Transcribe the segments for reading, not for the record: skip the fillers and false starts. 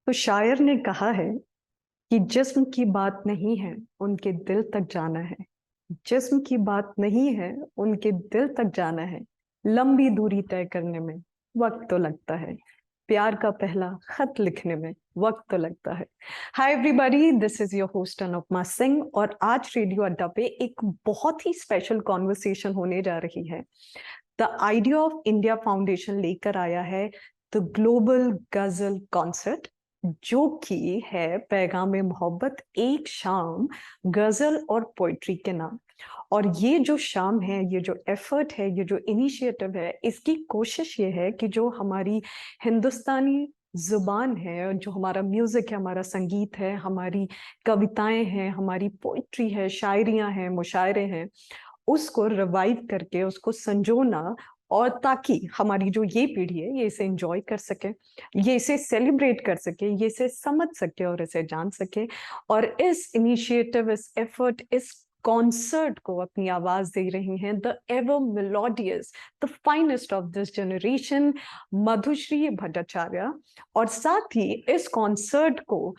तो शायर ने कहा है कि जिस्म की बात नहीं है, उनके दिल तक जाना है। जिस्म की बात नहीं है, उनके दिल तक जाना है। लंबी दूरी तय करने में वक्त तो लगता है। प्यार का पहला खत लिखने में वक्त तो लगता है। Hi everybody, this is your host Anupama Singh और आज रेडियो अड्डा पे एक बहुत ही स्पेशल कॉन्वर्सेशन होने जा रही है। The idea of India foundation लेकर आया है द ग्लोबल गजल कॉन्सर्ट, जो कि है पैगाम मोहब्बत एक शाम गजल और पोइट्री के नाम। और ये जो शाम है, ये जो एफर्ट है, ये जो इनिशिएटिव है, इसकी कोशिश ये है कि जो हमारी हिंदुस्तानी जुबान है, जो हमारा म्यूजिक है, हमारा संगीत है, हमारी कविताएं हैं, हमारी पोइट्री है, शायरियां हैं, मुशायरे हैं, उसको रिवाइव करके उसको संजोना, और ताकि हमारी जो ये पीढ़ी है ये इसे एंजॉय कर सके, ये इसे सेलिब्रेट कर सके, ये इसे समझ सके और इसे जान सके। और इस इनिशिएटिव, इस एफर्ट, इस कॉन्सर्ट को अपनी आवाज दे रही हैं the ever melodious, the finest of this generation, Madhushree Bhattacharya. और साथ ही इस कॉन्सर्ट को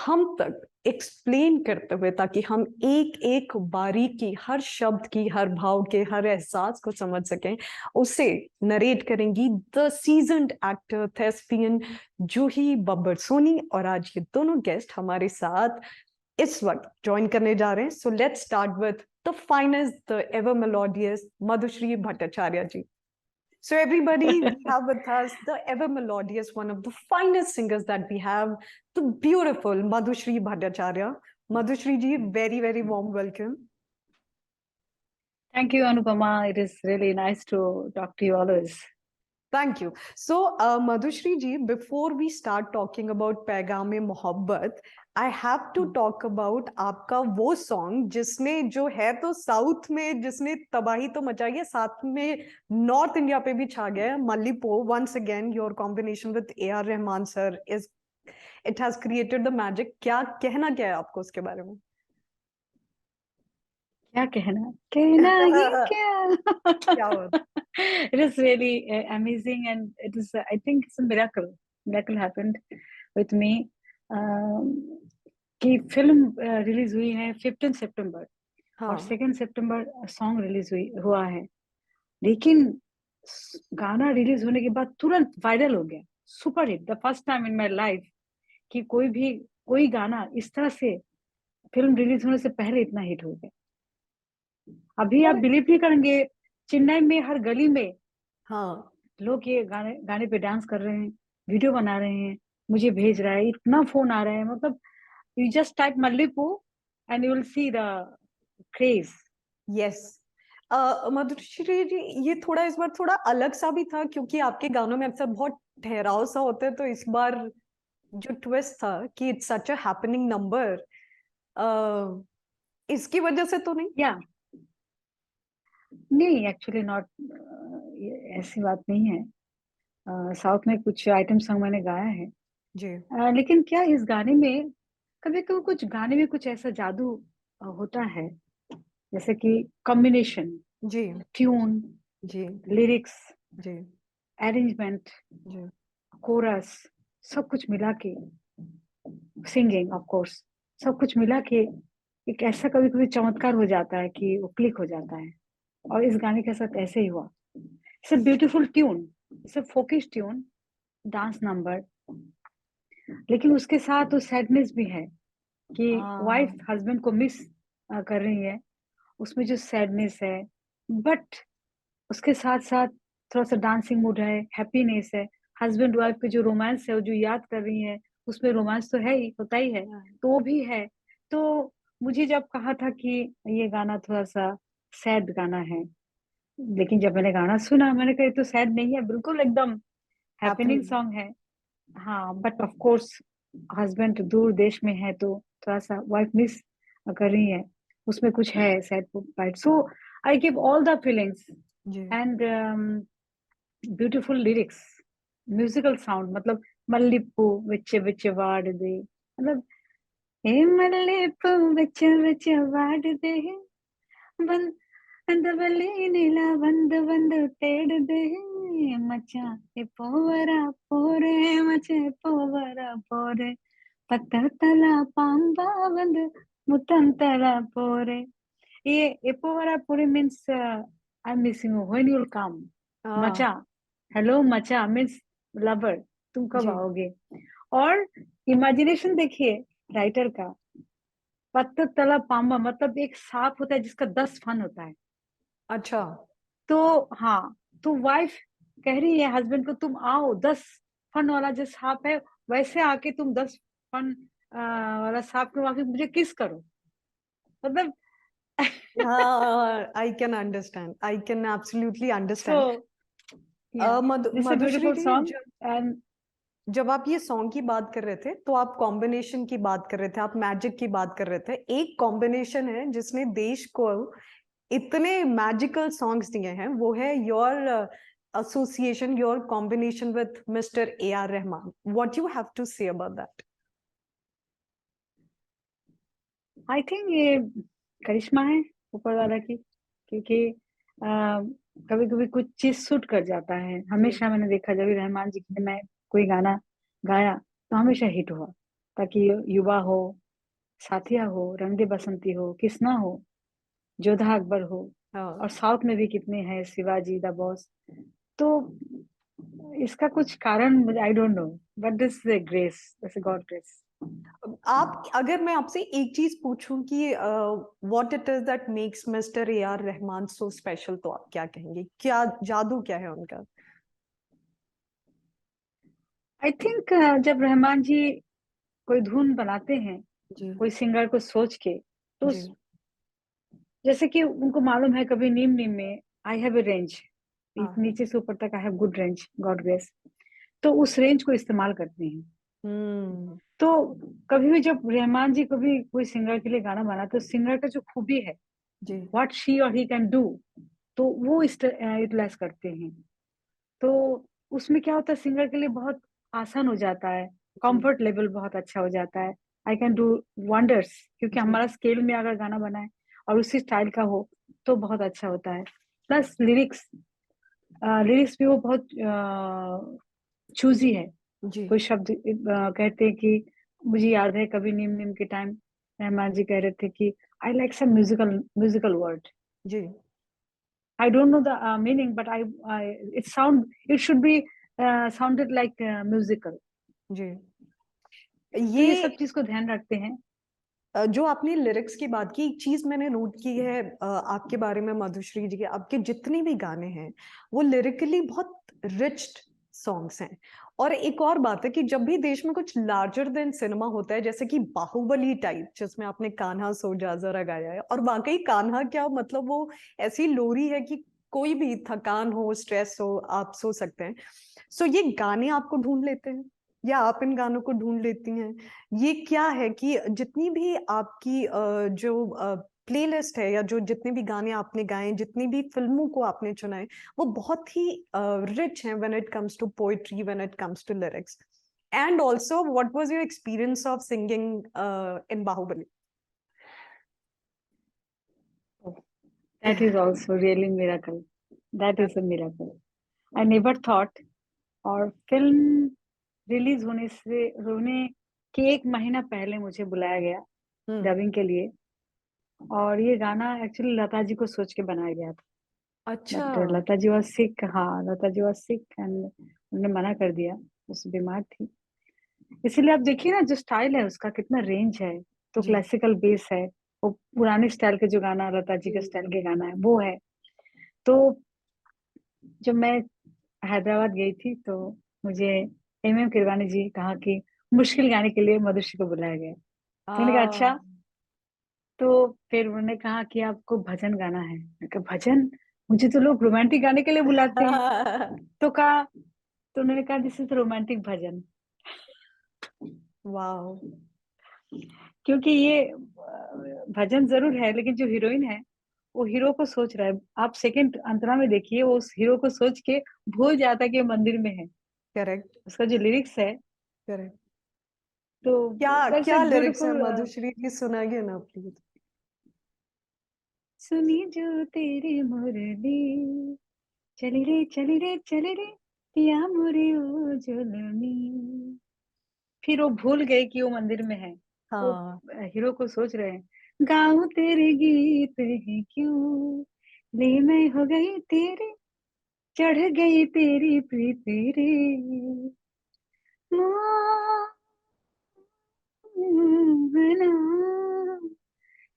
हम तक एक्सप्लेन करते हुए, ताकि हम एक एक बारीकी, हर शब्द की, हर भाव के, हर एहसास को समझ सकें, उसे नरेट करेंगी द सीजन्ड एक्टर थेस्पियन जूही बब्बर सोनी। और आज ये दोनों गेस्ट हमारे साथ इस वक्त ज्वाइन करने जा रहे हैं। So let's start with the finest, the ever melodious Madhushree Bhattacharya ji. So everybody, we have with us the ever melodious, one of the finest singers that we have, the beautiful Madhushri Bhattacharya. Madhushri ji, very, very warm welcome. Thank you, Anupama. It is really nice to talk to you always. Thank you. So, Madhushri ji, before we start talking about Paigam-e Mohabbat, I have to talk about आपका वो song जिसने, जो है तो south में, जिसने तबाही तो मचाई है, साथ में नॉर्थ इंडिया पे भी छा गया है, Mallipoo. Once again your combination with AR Rahman sir is, it has created the magic. क्या कहना, क्या है आपको उसके बारे में? क्या कहना कहना ये क्या क्या बात. It is really amazing, and it is, I think it's a miracle happened with me. कि फिल्म रिलीज हुई है 15 सितंबर और हाँ. 2 सितंबर सॉन्ग रिलीज हुआ है, लेकिन गाना रिलीज होने के बाद तुरंत वायरल हो गया, super hit, the first time in my life कि कोई गाना इस तरह से फिल्म रिलीज होने से पहले इतना हिट हो गया। अभी आप बिलीव नहीं करेंगे, चेन्नई में हर गली में हाँ, लोग ये गाने पे डांस कर रहे हैं, वीडियो बना रहे हैं, मुझे भेज रहा है, इतना फोन आ रहा है। मतलब you just type Mallipoo and you will see the craze. Yes. Madhushree ji, ये थोड़ा इस बार थोड़ा अलग सा भी था, क्योंकि आपके गानों में अक्सर बहुत ठहराव सा होता है, तो इस बार जो ट्विस्ट था कि it's such a happening number, इसकी वजह से तो नहीं? या नहीं, एक्चुअली नॉट, ऐसी बात नहीं है। साउथ में कुछ आइटम सॉन्ग मैंने गाया है, जी. लेकिन क्या इस गाने में कभी कभी कुछ गाने में कुछ ऐसा जादू होता है, जैसे कि कॉम्बिनेशन, जी. ट्यून, जी. लिरिक्स, जी. अरेंजमेंट, जी. कोरस, सब कुछ मिला के, सिंगिंग ऑफ कोर्स, सब कुछ मिला के एक ऐसा कभी कभी चमत्कार हो जाता है कि वो क्लिक हो जाता है। और इस गाने के साथ ऐसे ही हुआ। It's a beautiful tune, it's a folkish tune, dance number, लेकिन उसके साथ वो सैडनेस भी है कि वाइफ हस्बैंड को मिस कर रही है, उसमें जो सैडनेस है, बट उसके साथ साथ थोड़ा सा डांसिंग मूड है, हैप्पीनेस है, हस्बैंड वाइफ के जो रोमांस है, वो जो याद कर रही है, उसमें रोमांस तो है ही, होता ही है, तो वो भी है। तो मुझे जब कहा था कि ये गाना थोड़ा सा सैड गाना है, लेकिन जब मैंने गाना सुना, मैंने कहा ये तो सैड नहीं है, बिल्कुल एकदम हैपनिंग हैपनिंग. सॉन्ग है। हाँ, बट ऑफ कोर्स हस्बैंड दूर देश में है, तो थोड़ा सा वाइफ मिस कर रही है, उसमें कुछ है sad part. So I give all the feelings ji. And beautiful lyrics, musical sound, मतलब मल्लिपू विच विच वाड़दे, मतलब ए मल्लिपू विच विच वाड़दे, बन அந்த வெள்ளி நிலா வந்து வந்து தேடுதே மச்சான் இப்போ வரா போறேன் மச்சான் இப்போ வரா போறேன் பத்த தலா பாம்பா வந்து முத்தம் தரா போறேன் ये எப்போ வரா போறேன் means I'm missing you when you'll come हाँ मचा हेलो मचा means lover तुम कब जी। आओगे और इमेजिनेशन देखिए राइटर का पत्ता तला पांबा मतलब एक सांप होता है जिसका 10 फन होता है अच्छा। तो हाँ तो वाइफ कह रही है हस्बैंड को तुम आओ 10 फन वाला जो सांप है वैसे आके तुम 10 फन वाला सांप को आके मुझे किस करो मतलब हाँ, I can understand, I can absolutely so understand. yeah this is a Madhushree beautiful ji, song and जब आप ये सॉन्ग की बात कर रहे थे तो आप कॉम्बिनेशन की बात कर रहे थे, आप मैजिक की बात कर रहे थे। एक कॉम्बिनेशन है जिसने देश को इतने मैजिकल सॉन्ग्स दिए हैं, वो है your association, your combination with mister A R Rahman. What you have to say about that? I think ये करिश्मा है ऊपर वाला की क्योंकि कभी कभी कुछ चीज सूट कर जाता है जी हमेशा मैंने देखा जब भी रहमान जी ने मैं कोई गाना गाया तो हमेशा हिट हुआ ताकि युवा हो साथिया हो रंग दे बसंती हो किसना हो जोधा अकबर हो और हाँ। साउथ में भी कितने हैं शिवाजी द बॉस तो इसका कुछ कारण I don't know but this is a grace this God grace आप, अगर मैं आपसे एक चीज पूछूं कि what it is that makes mister A R Rahman so special, तो आप क्या कहेंगे? क्या जादू क्या है उनका? आई थिंक जब रहमान जी कोई धुन बनाते हैं जी कोई सिंगर को सोच के तो जी जैसे कि उनको मालूम है कभी नीम नीम में आई हैव ए रेंज हाँ। नीचे से ऊपर तक I have good range God grace तो उस रेंज को इस्तेमाल करते हैं हम्म। तो कभी भी जब रहमान जी कभी कोई सिंगर के लिए गाना बनाते तो सिंगर का जो खूबी है जी व्हाट शी और ही कैन डू तो वो यूटिलाइज करते हैं तो उसमें क्या होता है सिंगर के लिए बहुत आसान हो जाता है जी कंफर्ट लेवल बहुत अच्छा हो जाता है आई कैन डू वंडर्स क्योंकि जी हमारा स्केल में अगर गाना बनाए और उसी स्टाइल का हो तो बहुत अच्छा होता है प्लस लिरिक्स लिरिक्स भी वो बहुत चूजी है जी कोई शब्द कहते हैं कि मुझे याद है कभी नीम नीम के टाइम रहमान जी कह रहे थे कि I like some musical musical word ji I don't know the meaning, but it should be sounded like musical. जी। तो ये ये सब चीज को ध्यान रखते हैं जो आपने लिरिक्स की बात की, एक चीज मैंने नोट की है आपके बारे में मधुश्री जी, आपके जितने भी गाने हैं वो लिरिकली बहुत रिच सॉन्ग्स हैं। और एक और बात है कि जब भी देश में कुछ लार्जर देन सिनेमा होता है, जैसे कि बाहुबली टाइप, जिसमें आपने कान्हा सो जा जरा गाया है, और वाकई कान्हा क्या मतलब, वो ऐसी लोरी है कि कोई भी थकान हो, स्ट्रेस हो, आप सो सकते हैं। सो ये गाने आपको ढूंढ लेते हैं या आप इन गानों को ढूंढ लेती हैं? ये क्या है कि जितनी भी आपकी जो प्लेलिस्ट है, या जो जितने भी गाने आपने गाए, जितनी भी फिल्मों को आपने चुना है, वो बहुत ही रिच हैं when it comes to poetry, when it comes to lyrics. And also, what was your experience of singing in Baahubali? that is also really miracle that is a miracle I never thought और film release होने के एक महीना पहले मुझे बुलाया गया हम्म। Dubbing के लिए और ये गाना एक्चुअली लता जी को सोच के बनाया गया था अच्छा। But Lata ji was sick हाँ Lata ji was sick and उन्होंने मना कर दिया उस बीमार थी इसीलिए आप देखिए ना जो स्टाइल है उसका कितना रेंज है तो जी क्लासिकल बेस है वो पुराने स्टाइल के जो गाना लता जी के स्टाइल के गाना है वो है तो जब मैं हैदराबाद गई थी तो मुझे एम किरवानी जी कहा कि मुश्किल गाने के लिए मधुश्री को बुलाया गया तो मैंने कहा आ अच्छा तो फिर उन्होंने कहा कि आपको भजन गाना है मैं कहा भजन मुझे तो लोग रोमांटिक गाने के लिए बुलाते हैं तो कहा तो उन्होंने कहा this is romantic bhajan wow. क्योंकि ये भजन जरूर है लेकिन जो हीरोइन है वो हीरो को सोच रहा है आप सेकंड अंतरा में देखिए वो उस हीरो को सोच के भूल जाता है कि वो मंदिर में है करेक्ट उसका जो लिरिक्स है करेक्ट। तो क्या दैट्स अ क्या लिरिक्स है ब्यूटीफुल मधुश्री जी, सुनाइए ना प्लीज। सुनी जो तेरी मुरली, चली रे चली रे चली रे पिया मोरे ओ जुलमी। फिर वो भूल गए कि वो मंदिर में है। वो हाँ। हीरो को सोच रहे हैं, गाऊं तेरे गीत है क्यों, ले मैं हो गई तेरी, चढ़ गई तेरी प्रीति रे, मोहना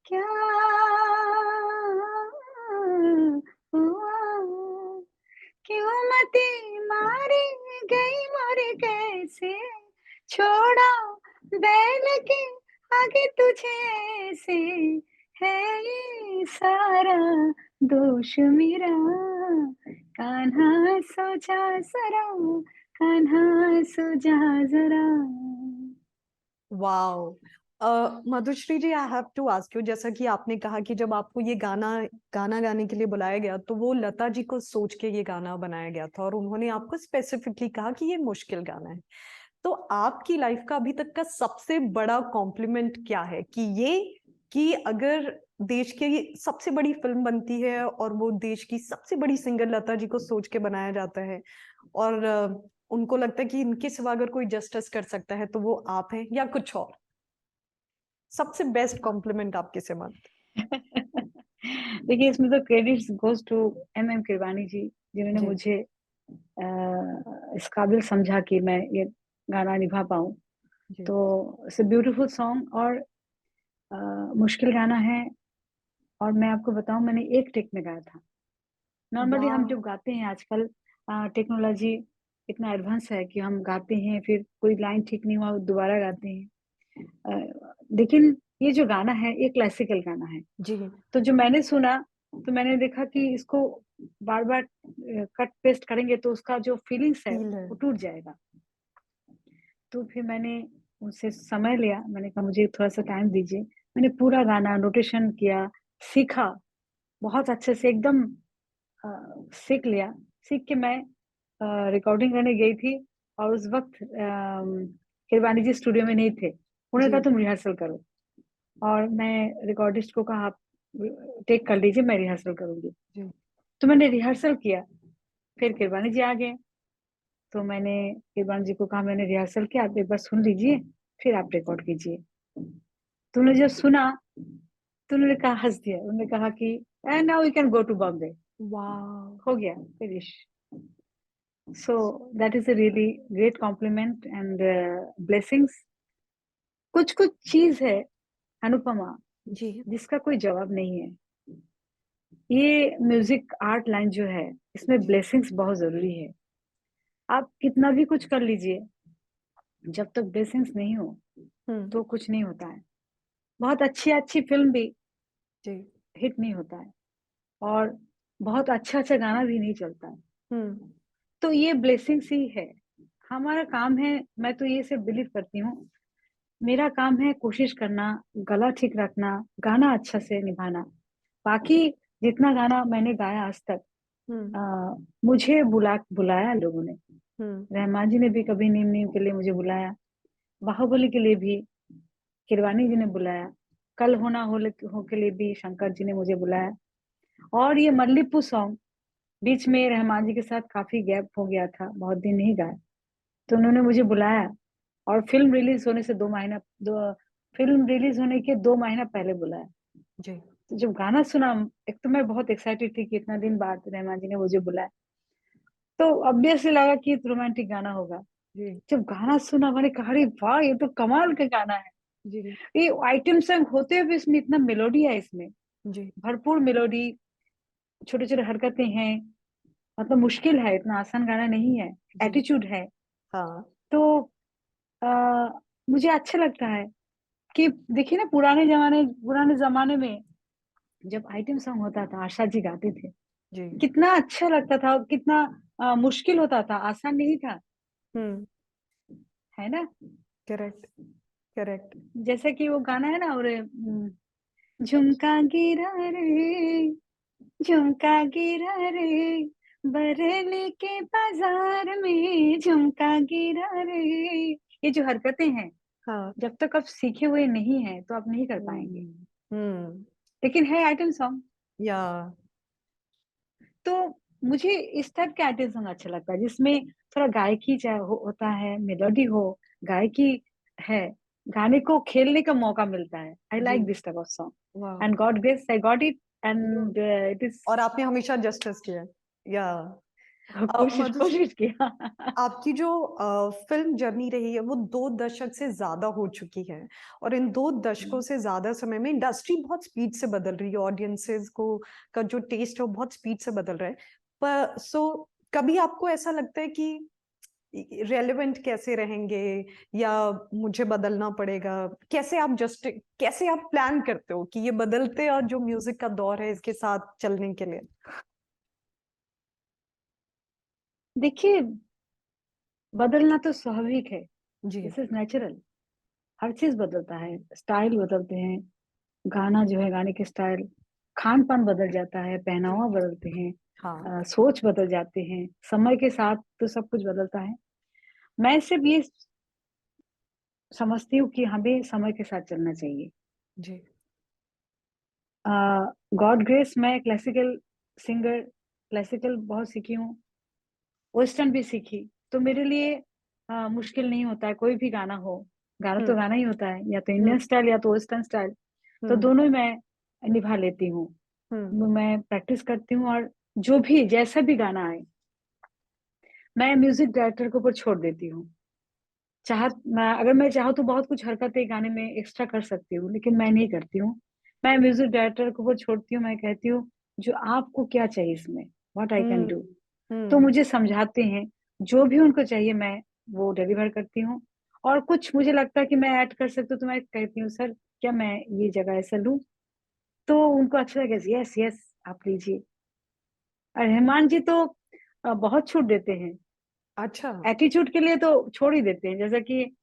क्या हुआ, क्यों मती मारी गई मोरे कैसे, छोड़ा बैल के आगे तुझे ऐसे, है ये सारा दोष मेरा, कान्हा सो जा जरा, कान्हा सो जा जरा। Wow. Madhushree ji, I have to ask you, जैसा कि आपने कहा कि जब आपको ये गाना गाना गाने के लिए बुलाया गया तो वो लता जी को सोच के ये गाना बनाया गया था और उन्होंने आपको स्पेसिफिकली कहा कि ये मुश्किल गाना है। तो आपकी लाइफ का अभी तक का सबसे बड़ा कॉम्प्लीमेंट क्या है कि ये कि अगर देश की सबसे बड़ी फिल्म बनती है और वो देश की सबसे बड़ी सिंगर लता जी को सोच के बनाया जाता है और उनको लगता है कि इनके सिवा अगर कोई जस्टिस कर सकता है तो वो आप हैं या कुछ और, सबसे बेस्ट कॉम्प्लीमेंट आपके से मानते। देखिए, इसमें तो credits goes to M Keeravani ji, जिन्होंने जी। मुझे इस काबिल समझा कि मैं ये गाना निभा पाऊँ। जी। तो इट्स अ ब्यूटीफुल सॉन्ग और मुश्किल गाना है। और मैं आपको बताऊँ, मैंने एक टेक में गाया था। नॉर्मली हम वाह। जब गाते हैं आजकल, टेक्नोलॉजी इतना एडवांस है कि हम गाते हैं, फिर कोई लाइन ठीक नहीं हुआ दोबारा गाते हैं। लेकिन ये जो गाना है ये क्लासिकल गाना है। जी। तो जो मैंने सुना, तो मैंने देखा कि इसको बार बार कट पेस्ट करेंगे तो उसका जो फीलिंग्स है फील है। वो टूट जाएगा। तो फिर मैंने उनसे समय लिया, मैंने कहा मुझे थोड़ा सा टाइम दीजिए। मैंने पूरा गाना नोटेशन किया, सीखा, बहुत अच्छे से एकदम सीख लिया। सीख के मैं रिकॉर्डिंग करने गई थी और उस वक्त किरवानी जी स्टूडियो में नहीं थे। उन्होंने जी। कहा तुम रिहर्सल करो, और मैं रिकॉर्डिस्ट को कहा आप टेक कर लीजिए, मैं रिहर्सल करूंगी। जी। तो मैंने रिहर्सल किया, फिर किरवानी जी आ गए। तो मैंने किरवानी जी को कहा मैंने रिहर्सल किया, आप एक बार सुन लीजिए, फिर आप रिकॉर्ड कीजिए। तो उन्होंने जब सुना तो उन्होंने कहा, हंस दिया, उन्होंने कहा कि and now you can go to Bombay. वाह। हो गया, finish. So that is a really great compliment and blessings. कुछ कुछ चीज है अनुपमा, जी। जिसका कोई जवाब नहीं है। ये म्यूजिक आर्ट लाइन जो है, इसमें जी। ब्लेसिंग्स बहुत जरूरी है। आप कितना भी कुछ कर लीजिए, जब तक ब्लेसिंग्स नहीं हो हम्म। तो कुछ नहीं होता है। बहुत अच्छी अच्छी फिल्म भी जी। हिट नहीं होता है, और बहुत अच्छा अच्छा गाना भी नहीं चलता है। हम्म। तो ये ब्लेसिंग्स ही है। हमारा काम है, मैं तो ये सब बिलीव करती हूँ, मेरा काम है कोशिश करना, गला ठीक रखना, गाना अच्छा से निभाना। बाकी जितना गाना मैंने गाया आज तक, हम्म। मुझे बुलाया लोगों ने। हम्म। रहमान जी ने भी कभी नीम नीम के लिए मुझे बुलाया, बाहुबली के लिए भी किरवानी जी ने बुलाया, कल होना हो के लिए भी शंकर जी ने मुझे बुलाया। और ये मल्लीपू सॉन्ग बीच में रहमान जी के साथ काफी गैप हो गया था, बहुत दिन नहीं गाया, तो उन्होंने मुझे बुलाया। और फिल्म रिलीज होने से 2 महीना, दो फिल्म रिलीज होने के 2 महीना पहले बुलाया। जी। तो जब गाना सुना, एक तो मैं बहुत एक्साइटेड थी कि इतना दिन बाद रहमान जी ने मुझे बुलाया, तो ऑब्वियसली लगा कि रोमांटिक गाना होगा। जी। जब गाना सुना, मैंने कहा अरे वाह, ये तो कमाल का गाना है। जी। ये आइटम सॉन्ग होते हुए इसमें इतना मेलोडी है, इसमें जी। भरपूर मेलोडी, छोटे छोटे हरकतें हैं। मतलब मुश्किल है, इतना आसान गाना नहीं है, जी। एटीट्यूड है। हाँ। तो आ, मुझे अच्छा लगता है कि देखिए ना, पुराने जमाने में जब आइटम सॉन्ग होता था, आशा जी गाते थे, जी। कितना अच्छा लगता था, और कितना मुश्किल होता था, आसान नहीं था, हम्म। है ना। करेक्ट। करेक्ट। जैसे कि वो गाना है ना, और झुमका गिरा रे, झुमका गिरा रे, बरेली के बाजार में झुमका गिरा रे। ये जो हरकतें हैं, हाँ। जब तक आप सीखे हुए नहीं हैं तो आप नहीं कर पाएंगे। हम्म। हम्म। लेकिन है आइटम सॉन्ग, या तो मुझे इस टाइप के आर्टिस्ट सॉन्ग अच्छा लगता है जिसमें थोड़ा गायकी होता है, मेलोडी हो, गायकी है, गाने को खेलने का मौका मिलता है। आई जी, like this type of song वाह। And God grace I got it and it is और आपने हमेशा जस्टिस किया है। या कोशिश मधुश्री, कोशिश किया। आपकी जो फिल्म जर्नी रही है वो 2 दशक से ज्यादा हो चुकी है, और इन 2 दशकों से ज्यादा समय में इंडस्ट्री बहुत स्पीड से बदल रही है, ऑडियंसेस को का जो टेस्ट है वो बहुत स्पीड से बदल रहा है। पर कभी आपको ऐसा लगता है कि रेलेवेंट कैसे रहेंगे, या मुझे बदलना पड़ेगा? कैसे आप प्लान करते हो कि ये बदलते और जो म्यूजिक का दौर है इसके साथ चलने के लिए? देखिए, बदलना तो स्वाभाविक है, जी। This is natural. हर चीज बदलता है, स्टाइल बदलते हैं, गाना जो है, गाने के स्टाइल, खान पान बदल जाता है, जी। पहनावा बदलते हैं, हाँ। सोच बदल जाते हैं, समय के साथ तो सब कुछ बदलता है। मैं सिर्फ ये समझती हूँ कि हमें समय के साथ चलना चाहिए। जी। गॉड ग्रेस, मैं क्लासिकल सिंगर, क्लासिकल बहुत सीखी हूँ, वेस्टर्न भी सीखी, तो मेरे लिए मुश्किल नहीं होता है कोई भी गाना हो। गाना तो हम्म। गाना ही होता है, या तो हम्म। इंडियन स्टाइल या तो वेस्टर्न स्टाइल, तो हम्म। दोनों ही मैं निभा लेती हूँ। हम्म। मैं प्रैक्टिस करती हूँ, और जो भी जैसा भी गाना आए, मैं म्यूजिक डायरेक्टर के ऊपर छोड़ देती हूँ। अगर मैं चाहूँ तो बहुत कुछ हरकतें गाने में एक्स्ट्रा कर सकती हूँ, लेकिन मैं नहीं करती हूँ। मैं म्यूजिक डायरेक्टर के ऊपर छोड़ती हूँ, मैं कहती हूँ जो आपको क्या चाहिए इसमें, what I can hmm. Do. तो हम्म। मुझे समझाते हैं, जो भी उनको चाहिए मैं वो डिलीवर करती हूँ। और कुछ मुझे लगता है कि मैं ऐड कर सकती हूँ, तो मैं कहती हूँ सर क्या मैं ये जगह ऐसा लूँ, तो उनको अच्छा लगे, यस यस आप लीजिए। और रहमान जी तो बहुत छूट देते हैं, अच्छा। एटीट्यूड के लिए तो छोड़ ही देते हैं, जैसा कि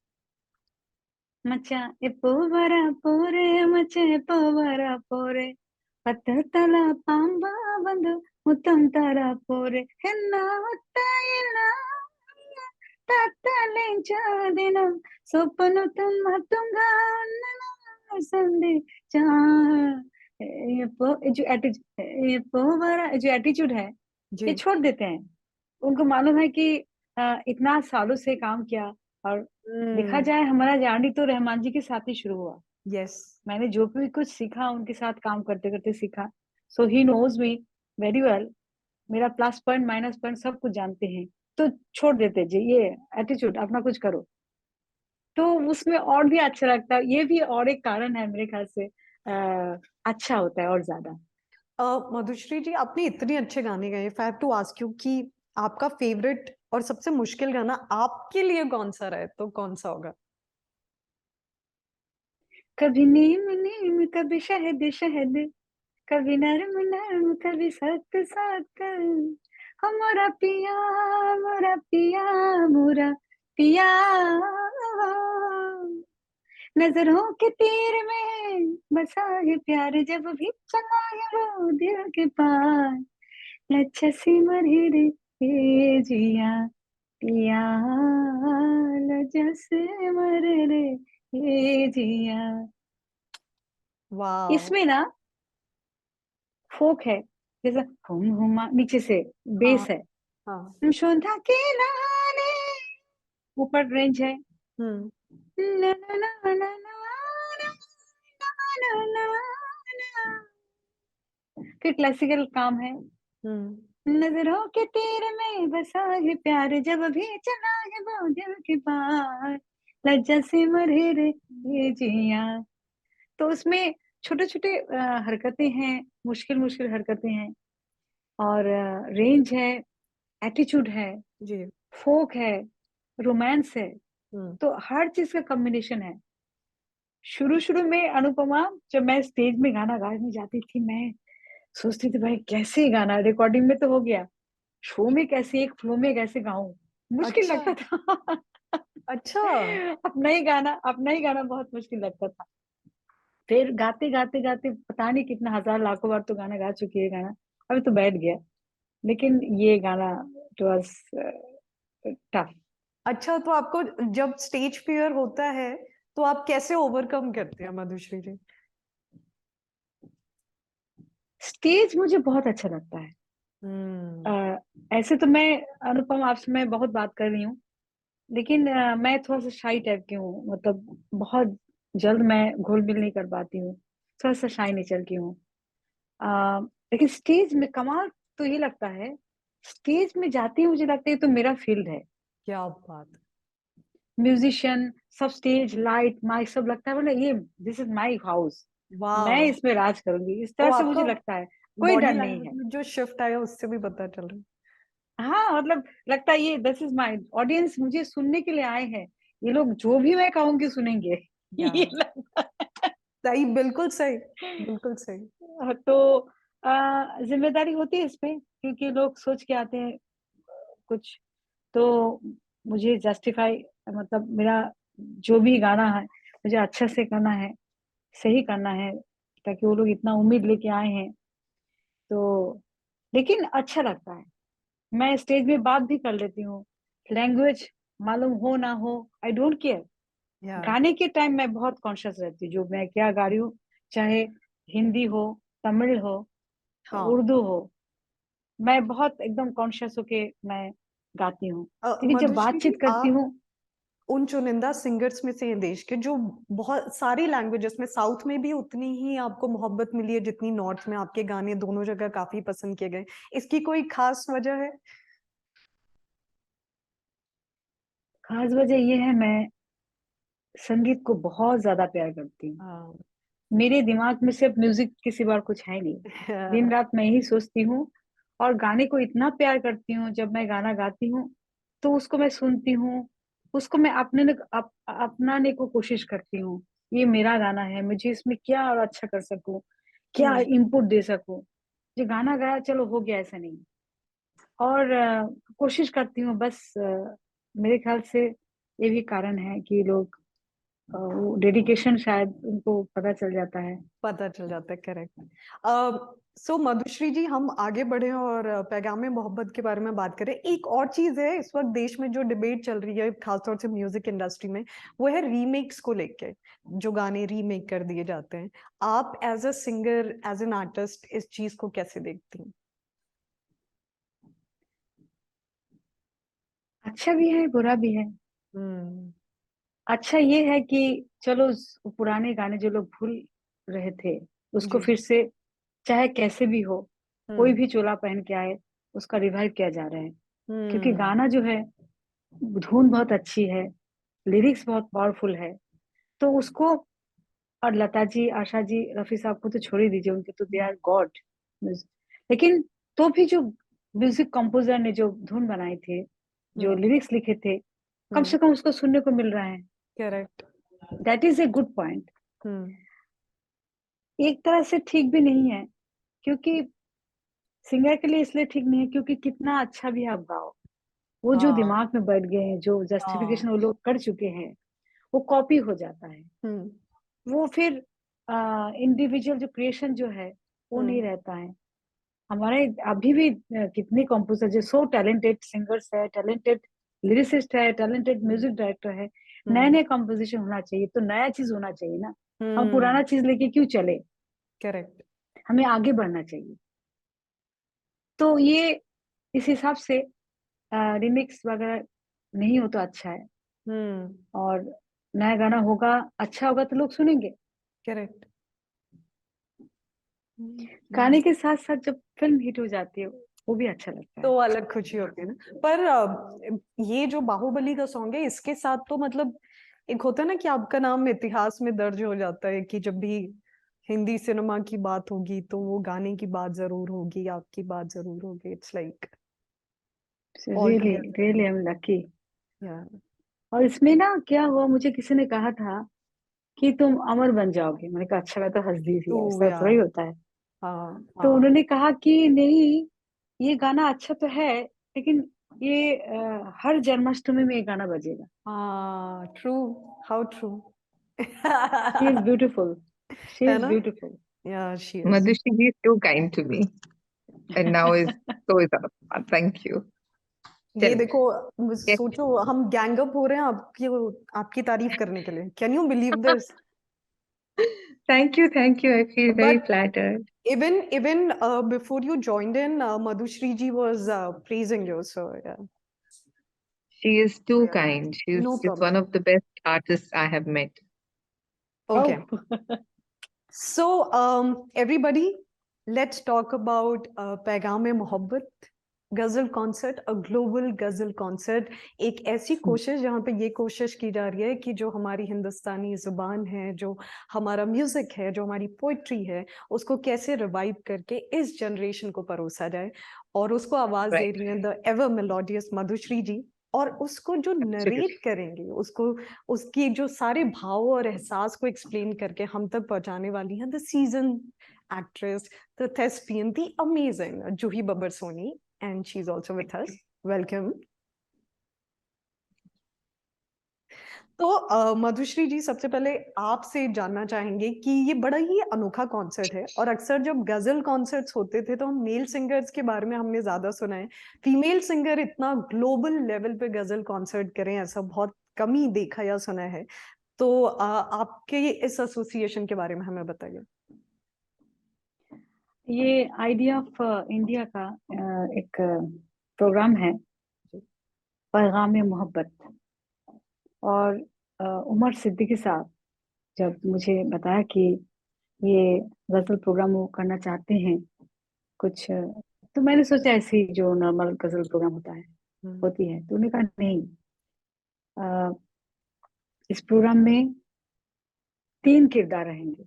मचा पोवरा पोरे मचे पोवरा पोरे పట్టతల పాంబా బంధు ముత్తం తర పోరే హెన్నా ముత్తాయినా తత్తలించదినం సొప్పను తుమ్మ తుంగా సంధి चा जो एटीट्यूड जो एटीट्यूड है, जी। ये छोड़ देते हैं। उनको मालूम है कि इतना सालों से काम किया, और देखा हम्म। जाए हमारा जर्नी तो रहमान जी के साथ ही शुरू हुआ। यस। मैंने जो भी कुछ सीखा उनके साथ काम करते करते सीखा। So he knows me very well, मेरा प्लस पॉइंट माइनस पॉइंट सब कुछ जानते हैं। तो छोड़ देते जी, ये एटीट्यूड अपना कुछ करो, तो उसमें और भी अच्छा लगता है। ये भी और एक कारण है मेरे ख्याल से, अच्छा होता है और ज्यादा। मधुश्री जी, आपने इतने अच्छे गाने गाए, if I have to ask you कि आपका फेवरेट और सबसे मुश्किल गाना आपके लिए कौन सा रहा है, तो कौन सा होगा? कभी नीम नीम कभी शहद शहद, कभी नरम नरम कभी सख्त सख्त, हमारा पिया मोरा पिया मोरा पिया, नजरों के तीर में बसा है प्यार, जब भी चला है वो दिल के पार, लच्छा सी मरे रे ये जिया पिया, लज्जा से मरे रे ये जिया। वाह। इसमें ना फोक है, जैसे हुम हुमा नीचे से हाँ। बेस है, हाँ। शोधा के लाने, ऊपर रेंज है, हम्म। ना ना ना ना ना ना ना ना ना। फिर क्लासिकल काम है, हम्म। नजरों के तीर में बसा है प्यार, जब भी चला है वो दिल के पार, लज्जा से मरे रे ये जिया। तो उसमें छोटे छोटे हरकतें हैं, मुश्किल मुश्किल हरकतें हैं, और रेंज है, एटीट्यूड है, जी। फोक है, रोमांस है, हम्म। तो हर चीज का कॉम्बिनेशन है। शुरू शुरू में अनुपमा, जब मैं स्टेज में गाना गाने जाती थी, मैं सोचती थी भाई कैसे गाना, रिकॉर्डिंग में तो हो गया, शो में कैसे एक फ्लो में कैसे गाऊं, मुश्किल अच्छा। लगता था। अच्छा। अपना ही गाना बहुत मुश्किल लगता था। फिर गाते गाते गाते पता नहीं कितना हजार लाखों बार तो गाना गा चुकी है गाना, अभी तो बैठ गया। लेकिन ये गाना इट वाज टफ। अच्छा, तो आपको जब स्टेज फियर होता है तो आप कैसे ओवरकम करते हैं, मधुश्री जी? स्टेज मुझे बहुत अच्छा लगता है। ऐसे तो मैं, अनुपम, आपसे मैं बहुत बात कर रही हूँ, लेकिन मैं थोड़ा सा शाई टाइप की हूँ, मतलब बहुत जल्द मैं घुल मिल नहीं कर पाती हूँ, थोड़ा सा शाई नेचर की हूँ। अ, लेकिन स्टेज में कमाल तो ये लगता है, स्टेज में जाते ही मुझे लगता है ये तो मेरा फील्ड है। क्या बात। म्यूजिशियन सब, स्टेज लाइट माइक सब, लगता है बोले ये दिस इज माई हाउस, मैं वाह। इसमें राज करूंगी, इस तो तरह से मुझे आपको लगता है। कोई बॉडी डर नहीं लैंग्वेज है। में जो शिफ्ट आया उससे भी पता चल रहा हाँ, मतलब लगता है ये दिस इज माई ऑडियंस, मुझे सुनने के लिए आए हैं, ये लोग जो भी मैं कहूंगी सुनेंगे। है। ये लगता सही, बिल्कुल सही, बिल्कुल सही। है। तो जिम्मेदारी होती है इसमें, क्योंकि लोग सोच के आते हैं कुछ, तो मुझे जस्टिफाई, मतलब मेरा जो भी गाना है मुझे अच्छा से करना है, सही करना है, ताकि वो लोग इतना उम्मीद लेके आए हैं। तो लेकिन अच्छा लगता है, मैं स्टेज में बात भी कर लेती हूँ, लैंग्वेज मालूम हो ना हो, आई डोंट केयर। या गाने के टाइम मैं बहुत कॉन्शियस रहती हूँ, जो मैं क्या गा रही हूँ, चाहे हिंदी हो, तमिल हो, हाँ। उर्दू हो, मैं बहुत एकदम कॉन्शियस होके मैं गाती हूँ। लेकिन जब मधुश्री जी, बातचीत करती आप हूँ, उन चुनिंदा सिंगर्स में से हैं देश के जो बहुत सारी लैंग्वेजेस में, साउथ में भी उतनी ही आपको मोहब्बत मिली है जितनी नॉर्थ में, आपके गाने दोनों जगह काफी पसंद किए गए, इसकी कोई खास वजह है? खास वजह ये है, मैं संगीत को बहुत ज्यादा प्यार करती हूँ। हाँ। मेरे दिमाग में सिर्फ म्यूजिक के सिवा और कुछ है नहीं, दिन रात मैं ही सोचती हूँ, और गाने को इतना प्यार करती हूँ, जब मैं गाना गाती हूँ तो उसको मैं सुनती हूँ, उसको मैं अपनाने को कोशिश करती हूँ। ये मेरा गाना है, मुझे इसमें क्या और अच्छा कर सकूं, क्या हम्म। इनपुट दे सकूं। जो गाना गाया चलो हो गया, ऐसा नहीं। और कोशिश करती हूँ बस, मेरे ख्याल से ये भी कारण है कि लोग, वो डेडिकेशन शायद उनको पता चल जाता है। पता चल जाता है, करेक्ट। सो मधुश्री जी, हम आगे बढ़े और पैगाम मोहब्बत के बारे में बात करें। एक और चीज है इस वक्त देश में जो डिबेट चल रही है खासतौर से म्यूजिक इंडस्ट्री में, वो है रीमेक्स को लेके, जो गाने रीमेक कर दिए जाते हैं। आप as a singer, as an artist, इस चीज को कैसे देखती हैं? अच्छा भी है, बुरा भी है। हम्म। अच्छा ये है कि चलो पुराने गाने जो लोग भूल रहे थे, उसको जी फिर जी। से, चाहे कैसे भी हो, कोई हम्म। भी चोला पहन के आए, उसका रिवाइव किया जा रहा है। क्योंकि हम्म। गाना जो है, धुन बहुत अच्छी है, लिरिक्स बहुत पावरफुल है, तो उसको, और लता जी, आशा जी, रफी साहब को तो छोड़ ही दीजिए, उनके तो दे आर गॉड। लेकिन तो भी जो म्यूजिक कंपोजर ने जो धुन बनाए थे, जो हम्म। लिरिक्स लिखे थे, कम हम्म। से कम उसको सुनने को मिल रहा है। Correct. That is a good point. Hmm. एक तरह से ठीक भी नहीं है, क्योंकि सिंगर के लिए इसलिए ठीक नहीं है क्योंकि कितना अच्छा भी आप गाओ, वो जो हाँ। दिमाग में बैठ गए हैं, जो हाँ। जस्टिफिकेशन वो लोग कर चुके हैं, वो कॉपी हो जाता है। हम्म। वो फिर इंडिविजुअल जो क्रिएशन जो है, वो नहीं हम्म। रहता है। हमारे अभी भी कितने कंपोजर जो सो टैलेंटेड सिंगर्स है, टैलेंटेड लिरिसिस्ट है, टैलेंटेड म्यूजिक डायरेक्टर है। नए हम्म। नए कंपोजिशन होना चाहिए, तो नया चीज होना चाहिए ना। हम हम्म। पुराना चीज लेके क्यों चले, करेक्ट। हमें आगे बढ़ना चाहिए। तो ये इस हिसाब से रिमिक्स वगैरह नहीं हो तो अच्छा है। हम्म। और नया गाना होगा, अच्छा होगा तो लोग सुनेंगे। करेक्ट। गाने के साथ साथ जब फिल्म हिट हो जाती है, वो भी अच्छा लगता है। तो अलग खुशी होती है ना। पर ये जो बाहुबली का सॉन्ग है, इसके साथ तो मतलब एक होता है ना कि आपका नाम इतिहास में दर्ज हो जाता है, कि जब भी हिंदी सिनेमा की बात होगी तो वो गाने की बात जरूर होगी, आपकी बात जरूर होगी। It's like all really together. Really I am lucky. या। और इसमें ना क्या हुआ, मुझे किसी ने कहा था कि तुम अमर बन जाओगे। मैंने कहा अच्छा, मैं तो हंस दी थी टू। यार, ऐसा या। थोड़ा ही होता है। हाँ तो हाँ उन्होंने कहा कि नहीं, ये गाना अच्छा तो है, लेकिन ये हर जन्माष्टमी में ये गाना बजेगा। हाँ। True. How true. She is beautiful, she है इज ना? ब्यूटीफुल। या she is. Madhushi is too kind to me, and now is so is Arpan. Thank you. ये Tell me. देखो, Yes. सोचो हम गैंग अप हो रहे हैं आपकी आपकी तारीफ करने के लिए। Can you believe this? Thank you, thank you. I feel very But flattered. even before you joined in, Madhushri ji was praising you. So yeah, She is too kind. no She's one problem. of the best artists I have met. Okay. Oh, So everybody, let's talk about पैगाम-ए-मोहब्बत गजल concert, a global गजल concert. एक ऐसी कोशिश जहाँ पे ये कोशिश की जा रही है कि जो हमारी हिंदुस्तानी जुबान है, जो हमारा म्यूजिक है, जो हमारी पोइट्री है, उसको कैसे रिवाइव करके इस जनरेशन को परोसा जाए। और उसको आवाज दे Right. रही हैं द एवर मेलोडियस मधुश्री जी। और उसको जो Absolutely. नरेट करेंगे, उसको उसकी जो सारे भाव और एहसास को एक्सप्लेन करके हम तक पहुंचाने वाली हैं the season actress, the thespian, the amazing Juhi Babbar Soni, and she's also with us. Welcome. तो मधुश्री जी, सबसे पहले आपसे जानना चाहेंगे कि ये बड़ा ही अनोखा कॉन्सर्ट है, और अक्सर जब गजल कॉन्सर्ट्स होते थे तो हम मेल सिंगर्स के बारे में हमने ज्यादा सुना है। फीमेल सिंगर इतना ग्लोबल लेवल पे गजल कॉन्सर्ट करें, ऐसा बहुत कम ही देखा या सुना है। तो आपके इस एसोसिएशन के बारे में हमें बताइए। ये आइडिया ऑफ इंडिया का एक प्रोग्राम है, पैगाम मोहब्बत। और उमर सिद्दीकी साहब जब मुझे बताया कि ये गजल प्रोग्राम वो करना चाहते हैं कुछ, तो मैंने सोचा ऐसे ही जो नॉर्मल गजल प्रोग्राम होता है होती है, तो उन्होंने कहा नहीं, इस प्रोग्राम में 3 किरदार रहेंगे।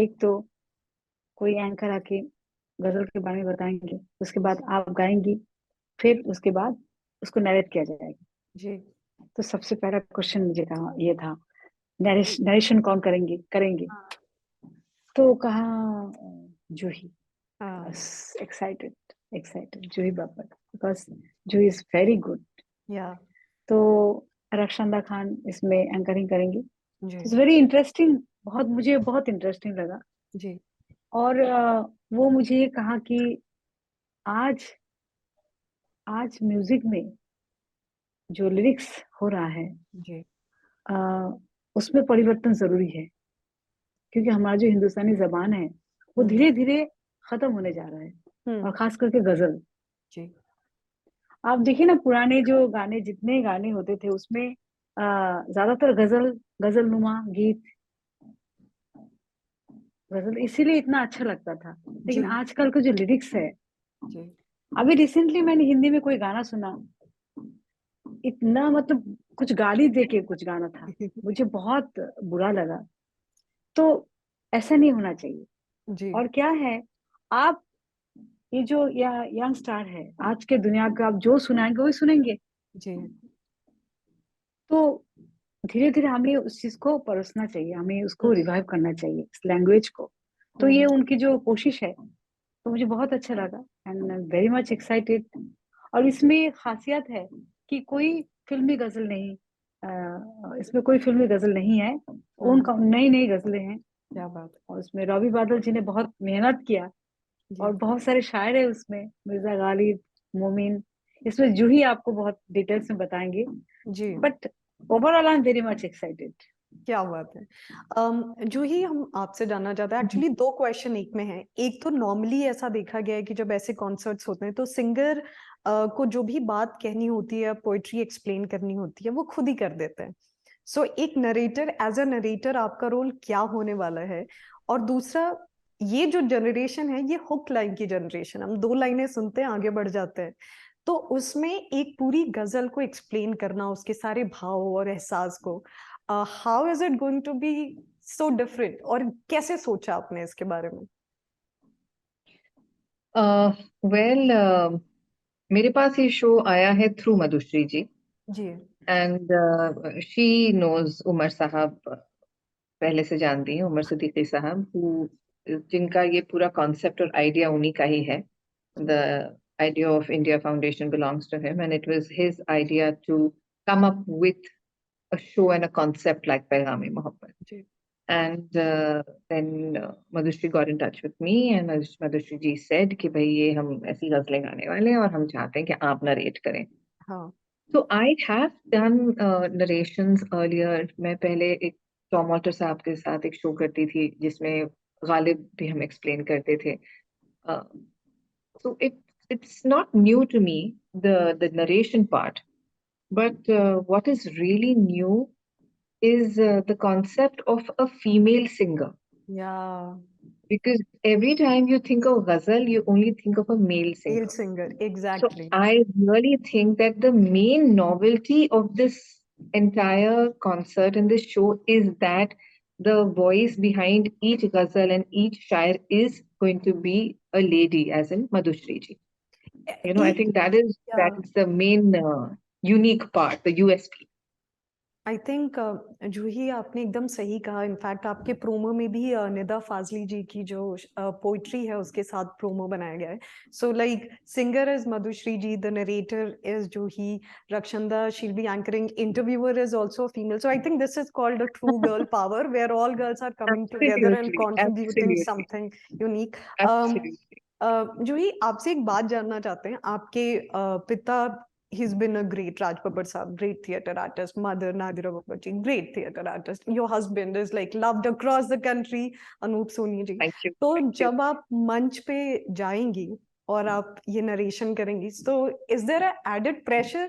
एक तो कोई एंकर आके गजल के बारे में बताएंगे, उसके बाद आप गाएंगी, फिर उसके बाद उसको नरेट किया जाएगा जी। तो सबसे पहला क्वेश्चन मुझे कहा ये था, नरेशन कौन करेंगे। तो कहा Juhi. Excited Juhi Babbar, because Juhi is very good. या तो रक्षांदा खान इसमें एंकरिंग करेंगी। जी इट्स वेरी इंटरेस्टिंग, मुझे बहुत इंटरेस्टिंग लगा। जी और वो मुझे ये कहा कि आज म्यूजिक में जो लिरिक्स हो रहा है जी उसमें परिवर्तन जरूरी है, क्योंकि हमारा जो हिंदुस्तानी जबान है वो धीरे धीरे खत्म होने जा रहा है, और खास करके गजल। जी आप देखिए ना, पुराने जो गाने, जितने गाने होते थे उसमें ज्यादातर गजल नुमा गीत, गजल इसीलिए इतना अच्छा लगता था। लेकिन जी आजकल के जो लिरिक्स है, जी अभी रिसेंटली मैंने हिंदी में कोई गाना सुना, इतना मतलब कुछ गाली दे के कुछ गाना था, मुझे बहुत बुरा लगा। तो ऐसा नहीं होना चाहिए। जी और क्या है, आप ये जो यंग स्टार है आज के दुनिया का, आप जो सुनाएंगे वही सुनेंगे। जी तो धीरे धीरे हमें उस चीज को परोसना चाहिए, हमें उसको रिवाइव करना चाहिए, इस लैंग्वेज को। तो ये उनकी जो कोशिश है, तो मुझे बहुत अच्छा लगा, एंड वेरी मच एक्साइटेड। और इसमें खासियत है कि कोई फिल्मी गजल नहीं, इसमें कोई फिल्मी गजल नहीं है, उनका नई नई गजलें हैं। क्या बात है। और उसमें रवि बादल जी ने बहुत मेहनत किया, जी और बहुत सारे शायर है उसमें, मिर्जा गालिब, मोमिन। इसमें जूही आपको बहुत डिटेल्स में बताएंगे, जी but overall I am very much excited. क्या बात है। जो ही हम आपसे जानना चाहते हैं, एक्चुअली दो क्वेश्चन एक में है। एक तो नॉर्मली ऐसा देखा गया है कि जब ऐसे कॉन्सर्ट्स होते हैं तो सिंगर को जो भी बात कहनी होती है, पोइट्री एक्सप्लेन करनी होती है, वो खुद ही कर देते हैं। सो एक नरेटर, एज अ नरेटर आपका रोल क्या होने वाला है। और दूसरा, ये जो जनरेशन है ये हुक लाइन की जनरेशन, हम 2 लाइनें सुनते हैं आगे बढ़ जाते हैं। तो उसमें एक पूरी गजल को एक्सप्लेन करना, उसके सारे भाव और एहसास को, how is it going to be so different, और कैसे सोचा आपने इसके बारे में। वेल मेरे पास ये शो आया है थ्रू मधुश्री जी, जी and she knows Umar Sahab, पहले से जानती हैं उमर सिद्दीकी साहब, जिनका ये पूरा कॉन्सेप्ट और आइडिया उन्हीं का ही है। The idea of India foundation belongs to him, and it was his idea to come up with a show and a concept like Paigam-e Mohabbat. जी And then Madhushri got in touch with me, and Madhushri ji said कि भाई ये हम ऐसी गजलें गाने वाले हैं और हम चाहते हैं कि आप नरेट करें। हाँ So I have done narrations earlier. मैं पहले एक टॉम ऑल्टर साहब के साथ एक शो करती थी जिसमें गालिब भी हम एक्सप्लेन करते थे. So it's not new to me, the narration part, but what is really new is the concept of a female singer. Yeah, Because every time you think of ghazal, you only think of a male singer. male singer, So exactly. I really think that the main novelty of this entire concert and this show is that the voice behind each ghazal and each shair is going to be a lady, as in Madhushri ji. You know, I think that is Yeah. the main unique part, the USP. I think Juhi आपने एकदम सही कहा. In fact आपके promo में भी निदा फाजली जी की जो poetry है उसके साथ प्रोमो बनाया गया है. So like singer is Madhushree ji, the narrator is Juhi, Rakshanda shall be anchoring, interviewer is also female. So I think this is called a true girl power where all girls are coming together and Absolutely, contributing absolutely, something unique. absolutely. Juhi आपसे एक बात जानना चाहते हैं. आपके पिता, he's been a great, Raj Babbar Saab, great theater artist. Mother Nadira Babbarji, great theater artist. Your husband is like loved across the country, Anoop Soni ji. Thank you. तो Thank you. जब आप मंच पे जाएंगी और आप ये narration करेंगी, तो is there a added pressure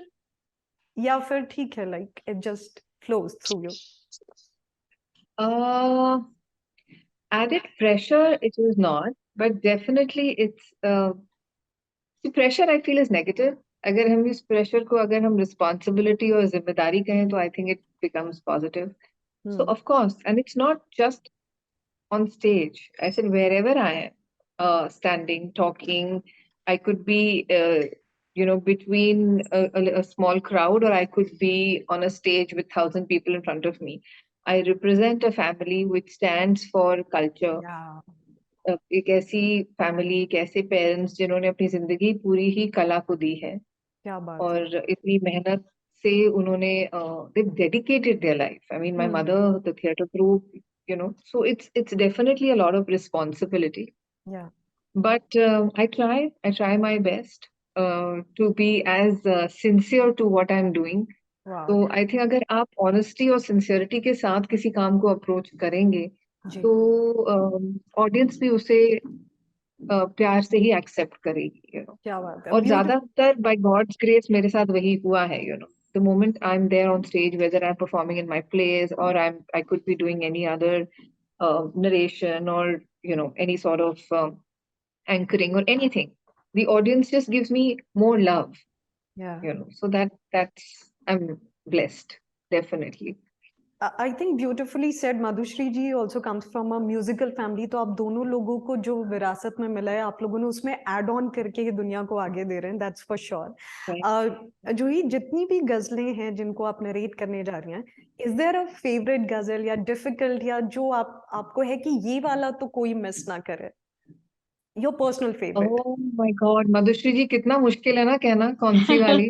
या फिर ठीक है, like it just flows through you? Added pressure, it is not, but definitely it's the pressure I feel is negative. अगर हम इस pressure को अगर हम responsibility और जिम्मेदारी कहें तो I think it becomes positive. So of course, and it's not just on stage. I said wherever I am, standing, talking, I could be, you know, between a small crowd, or I could be on a stage with 1,000 people in front of me. I represent a family which stands for culture. Yeah, एक ऐसी family, एक ऐसे parents जिन्होंने अपनी जिंदगी पूरी ही कला को दी है क्या बात है. और इतनी मेहनत से उन्होंने they've dedicated their life. I mean, my mother, the theatre group, you know, so it's definitely a lot of responsibility. Yeah, But I try my best to be as sincere to what I'm doing. wow. तो I think अगर आप honesty और sincerity के साथ किसी काम को approach करेंगे जी, तो ऑडियंस भी उसे प्यार से ही एक्सेप्ट करेगी, यू नो. क्या बात है. और Beautiful. ज्यादातर बाय गॉड्स ग्रेस मेरे साथ वही हुआ है, you know. The moment I am there on stage, whether I am performing in my place और I could be doing any other narration or, you know, any sort of anchoring or anything, the audience just gives me more love, Yeah. you know. So that's I'm blessed, definitely. I think beautifully said. Madhushri ji also comes from a musical family. तो आप दोनों लोगों को जो विरासत में मिला है, आप लोगों ने उसमें ऐड ऑन करके ये दुनिया को आगे दे रहे हैं. That's for sure. जो ही जितनी भी गजलें हैं जिनको आप नरेट करने जा रही हैं, is there a favorite गजल या difficult या जो आपको है कि ये वाला तो कोई मिस ना करे? Your personal favorite. Oh my God, Madhushree जी कितना मुश्किल है ना कहना कौन सी वाली.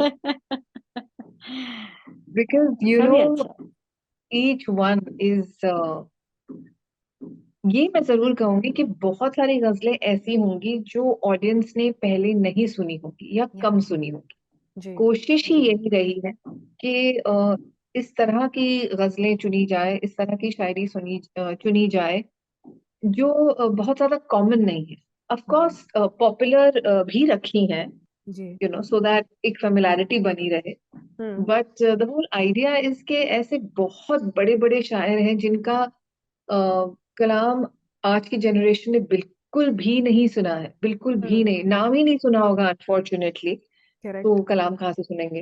Because you सभी know अच्छा. each one is ये मैं जरूर कहूंगी कि बहुत सारी गजलें ऐसी होंगी जो ऑडियंस ने पहले नहीं सुनी होगी या कम सुनी होगी. जी. कोशिश ही यही रही है कि इस तरह की गजलें चुनी जाए, इस तरह की शायरी चुनी जाए जो बहुत ज्यादा कॉमन नहीं है. ऑफ कोर्स पॉपुलर भी रखी हैं, जी. यू नो, सो दैट एक फेमिलैरिटी बनी रहे. But the whole idea is के ऐसे बहुत बड़े बड़े शायर हैं जिनका कलाम आज की जनरेशन ने बिल्कुल भी नहीं सुना है, बिल्कुल भी नहीं, नाम ही नहीं सुना होगा अनफॉर्चुनेटली. Correct. तो कलाम कहाँ से सुनेंगे.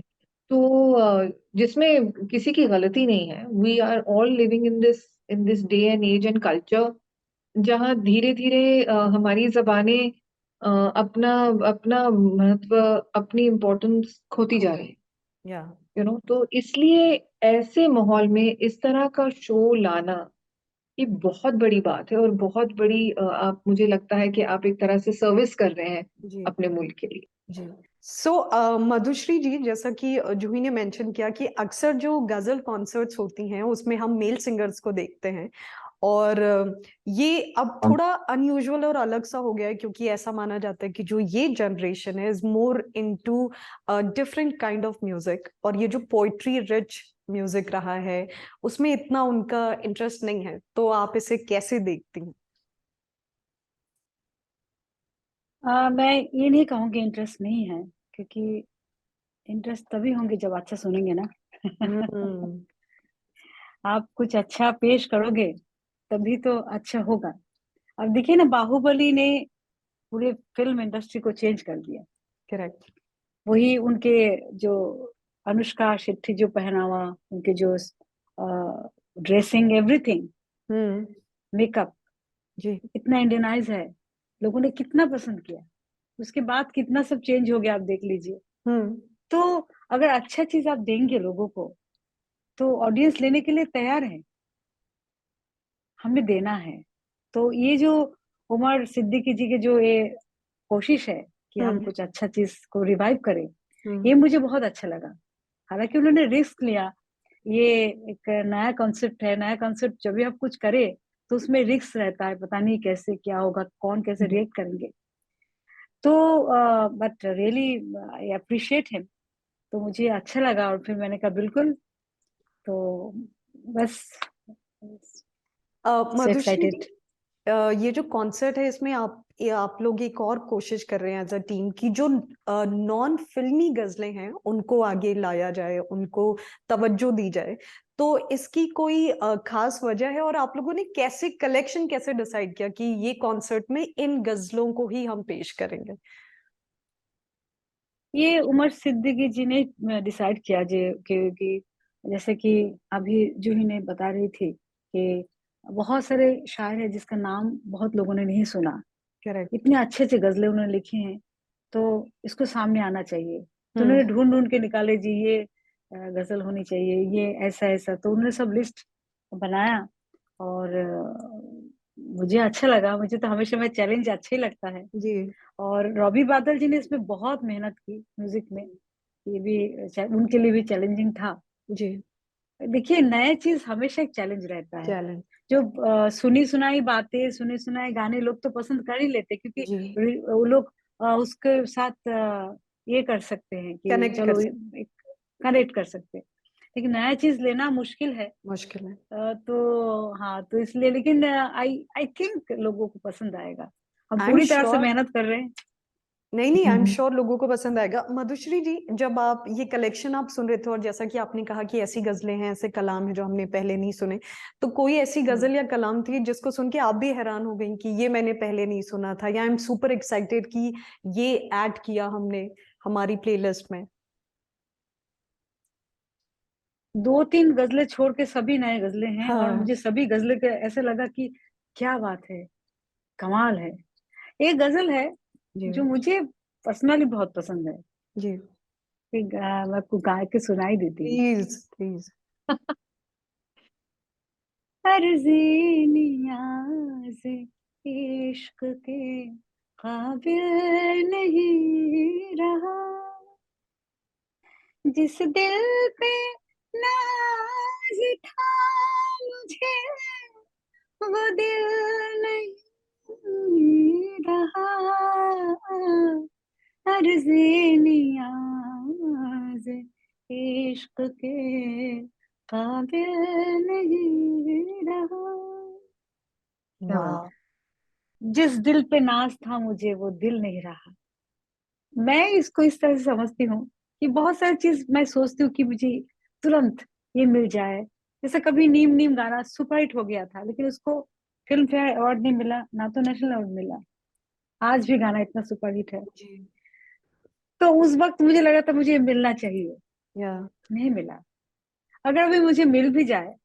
तो जिसमें किसी की गलती नहीं है. We are all living in this day and age and culture जहाँ धीरे धीरे हमारी जबानें अपना अपना महत्व, अपनी इम्पोर्टेंस खोती जा रही है, Yeah. You know. तो इसलिए ऐसे माहौल में इस तरह का शो लाना ये बहुत बड़ी बात है और बहुत बड़ी आप, मुझे लगता है कि आप एक तरह से सर्विस कर रहे हैं जी. अपने मुल्क के लिए. जी. सो मधुश्री जी, जैसा कि जूही ने मेंशन किया कि अक्सर जो गजल कॉन्सर्ट्स होती हैं उसमें हम मेल सिंगर्स को देखते हैं और ये अब थोड़ा अनयूजुअल और अलग सा हो गया है क्योंकि ऐसा माना जाता है कि जो ये जनरेशन है is more into different kind of music और ये जो पोइट्री रिच म्यूजिक रहा है उसमें इतना उनका इंटरेस्ट नहीं है, तो आप इसे कैसे देखती हैं? मैं ये नहीं कहूँगी इंटरेस्ट नहीं है, क्योंकि इंटरेस्ट तभी होंगे जब अच्छा सुनेंगे ना। हम्म। आप कुछ अच्छा पेश करोगे तभी तो अच्छा होगा। अब देखिए ना, बाहुबली ने पूरे फिल्म इंडस्ट्री को चेंज कर दिया। करेक्ट। वही उनके जो अनुष्का शेट्टी जो पहनावा, उनके जो ड्रेसिंग, एवरीथिंग, हम्म। मेकअप, जी। इतना इंडियनाइज है, लोगों ने कितना पसंद किया। उसके बाद कितना सब चेंज हो गया, आप देख लीजिए। हम्म। तो अगर अच्छा चीज आप देंगे लोगों को, तो ऑडियंस लेने के लिए तैयार है, हमें देना है। तो ये जो उमर सिद्दीकी जी की जो ये कोशिश है कि हम हम्म। कुछ अच्छा चीज को रिवाइव करें, हम्म। ये मुझे बहुत अच्छा लगा। हालांकि उन्होंने रिस्क लिया, ये एक नया कॉन्सेप्ट है, नया कॉन्सेप्ट जब भी आप कुछ करें तो उसमें रिस्क रहता है, पता नहीं कैसे क्या होगा, कौन कैसे रिएक्ट करेंगे। तो but really I appreciate him. तो मुझे अच्छा लगा, और फिर मैंने कहा बिल्कुल। तो बस, सो मधुश्री जी, एक्साइटेड। ये जो कॉन्सर्ट है इसमें आप लोग एक और कोशिश कर रहे हैं एज अ टीम की जो नॉन फिल्मी गजलें हैं उनको आगे लाया जाए, उनको तवज्जो दी जाए। तो इसकी कोई खास वजह है, और आप लोगों ने कैसे कलेक्शन कैसे डिसाइड किया कि ये कॉन्सर्ट में इन गजलों को ही हम पेश करेंगे? ये उमर सिद्दीकी जी ने डिसाइड किया कि जैसे कि अभी जूही ने बता रही थी कि बहुत सारे शायर हैं जिसका नाम बहुत लोगों ने नहीं सुना, करेक्ट। इतने अच्छे अच्छे गजलें उन्होंने लिखी हैं, तो इसको सामने आना चाहिए। तो हम्म। उन्होंने ढूंढ ढूंढ के निकाले जी, ये गजल होनी चाहिए, ये ऐसा ऐसा, तो उन्होंने सब लिस्ट बनाया। और मुझे अच्छा लगा, मुझे तो हमेशा में चैलेंज अच्छा ही लगता है। जी। और रॉबी बादल जी ने इसमें बहुत मेहनत की म्यूजिक में, ये भी उनके लिए भी चैलेंजिंग था। जी। देखिए, नया चीज हमेशा एक चैलेंज रहता है। चैलेंज। जो सुनी सुनाई बातें, सुने सुनाए गाने लोग तो पसंद कर ही लेते, क्योंकि जी। वो लोग उसके साथ ये कर सकते हैं कि कनेक्ट कर चलो सकते। कनेक्ट कर सकते हैं। लेकिन नया चीज लेना मुश्किल है। मुश्किल है। तो हाँ, तो इसलिए, लेकिन आई आई थिंक लोगों को पसंद आएगा। हम आई एम पूरी तरह से श्योर। मेहनत कर रहे हैं। नहीं नहीं, आई एम श्योर लोगों को पसंद आएगा। मधुश्री जी, जब आप ये कलेक्शन आप सुन रहे थे और जैसा कि आपने कहा कि ऐसी गजलें हैं, ऐसे कलाम है जो हमने पहले नहीं सुने, तो कोई ऐसी गजल या कलाम थी जिसको सुन के आप भी हैरान हो गई कि ये मैंने पहले नहीं सुना था, या आई एम सुपर एक्साइटेड कि ये ऐड किया हमने हमारी प्लेलिस्ट में? दो तीन गजलें छोड़ के सभी नए गजलें हैं, और हाँ। मुझे सभी गजलें के ऐसे लगा कि क्या बात है, कमाल है। एक गजल है जी। जो मुझे पर्सनली बहुत पसंद है, जी। मैं आपको गा के सुनाई देती हूँ। Please please. अर्ज़ी नियाज़ इश्क के काबिल नहीं रहा, जिस दिल पे नाज था मुझे, वो दिल नहीं रहा। अर्ज़ी नियाज़ इश्क के काबिल नहीं रहा। क्या बात वाह। है। जिस दिल पे नाज था मुझे, वो दिल नहीं रहा। मैं इसको इस तरह से समझती हूँ कि बहुत सारी चीज मैं सोचती हूँ कि मुझे तुरंत ये मिल जाए। जैसे कभी नीम नीम गाना सुपरहिट हो गया था, लेकिन उसको फिल्म फेयर अवार्ड नहीं मिला, ना तो नेशनल अवार्ड मिला। आज भी गाना इतना सुपरहिट है। जी। तो उस वक्त मुझे लगा था मुझे ये मिलना चाहिए, या। नहीं मिला। अगर अभी मुझे मिल भी जाए,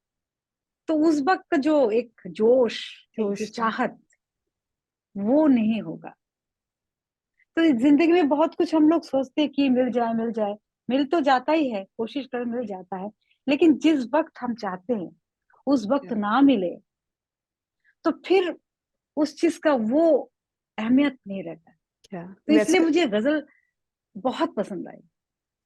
तो उस वक्त का जो एक जोश, एक जो जोश था। चाहत, वो नहीं होगा। तो इस जिंदगी में बहुत कुछ हम लोग सोचते हैं कि मिल जाए मिल जाए, मिल तो जाता ही है, कोशिश कर मिल जाता है। लेकिन जिस वक्त हम चाहते हैं उस वक्त क्या? ना मिले, तो फिर उस चीज का वो अहमियत नहीं रहता। क्या? तो इसलिए वैसे मुझे गजल बहुत पसंद आई।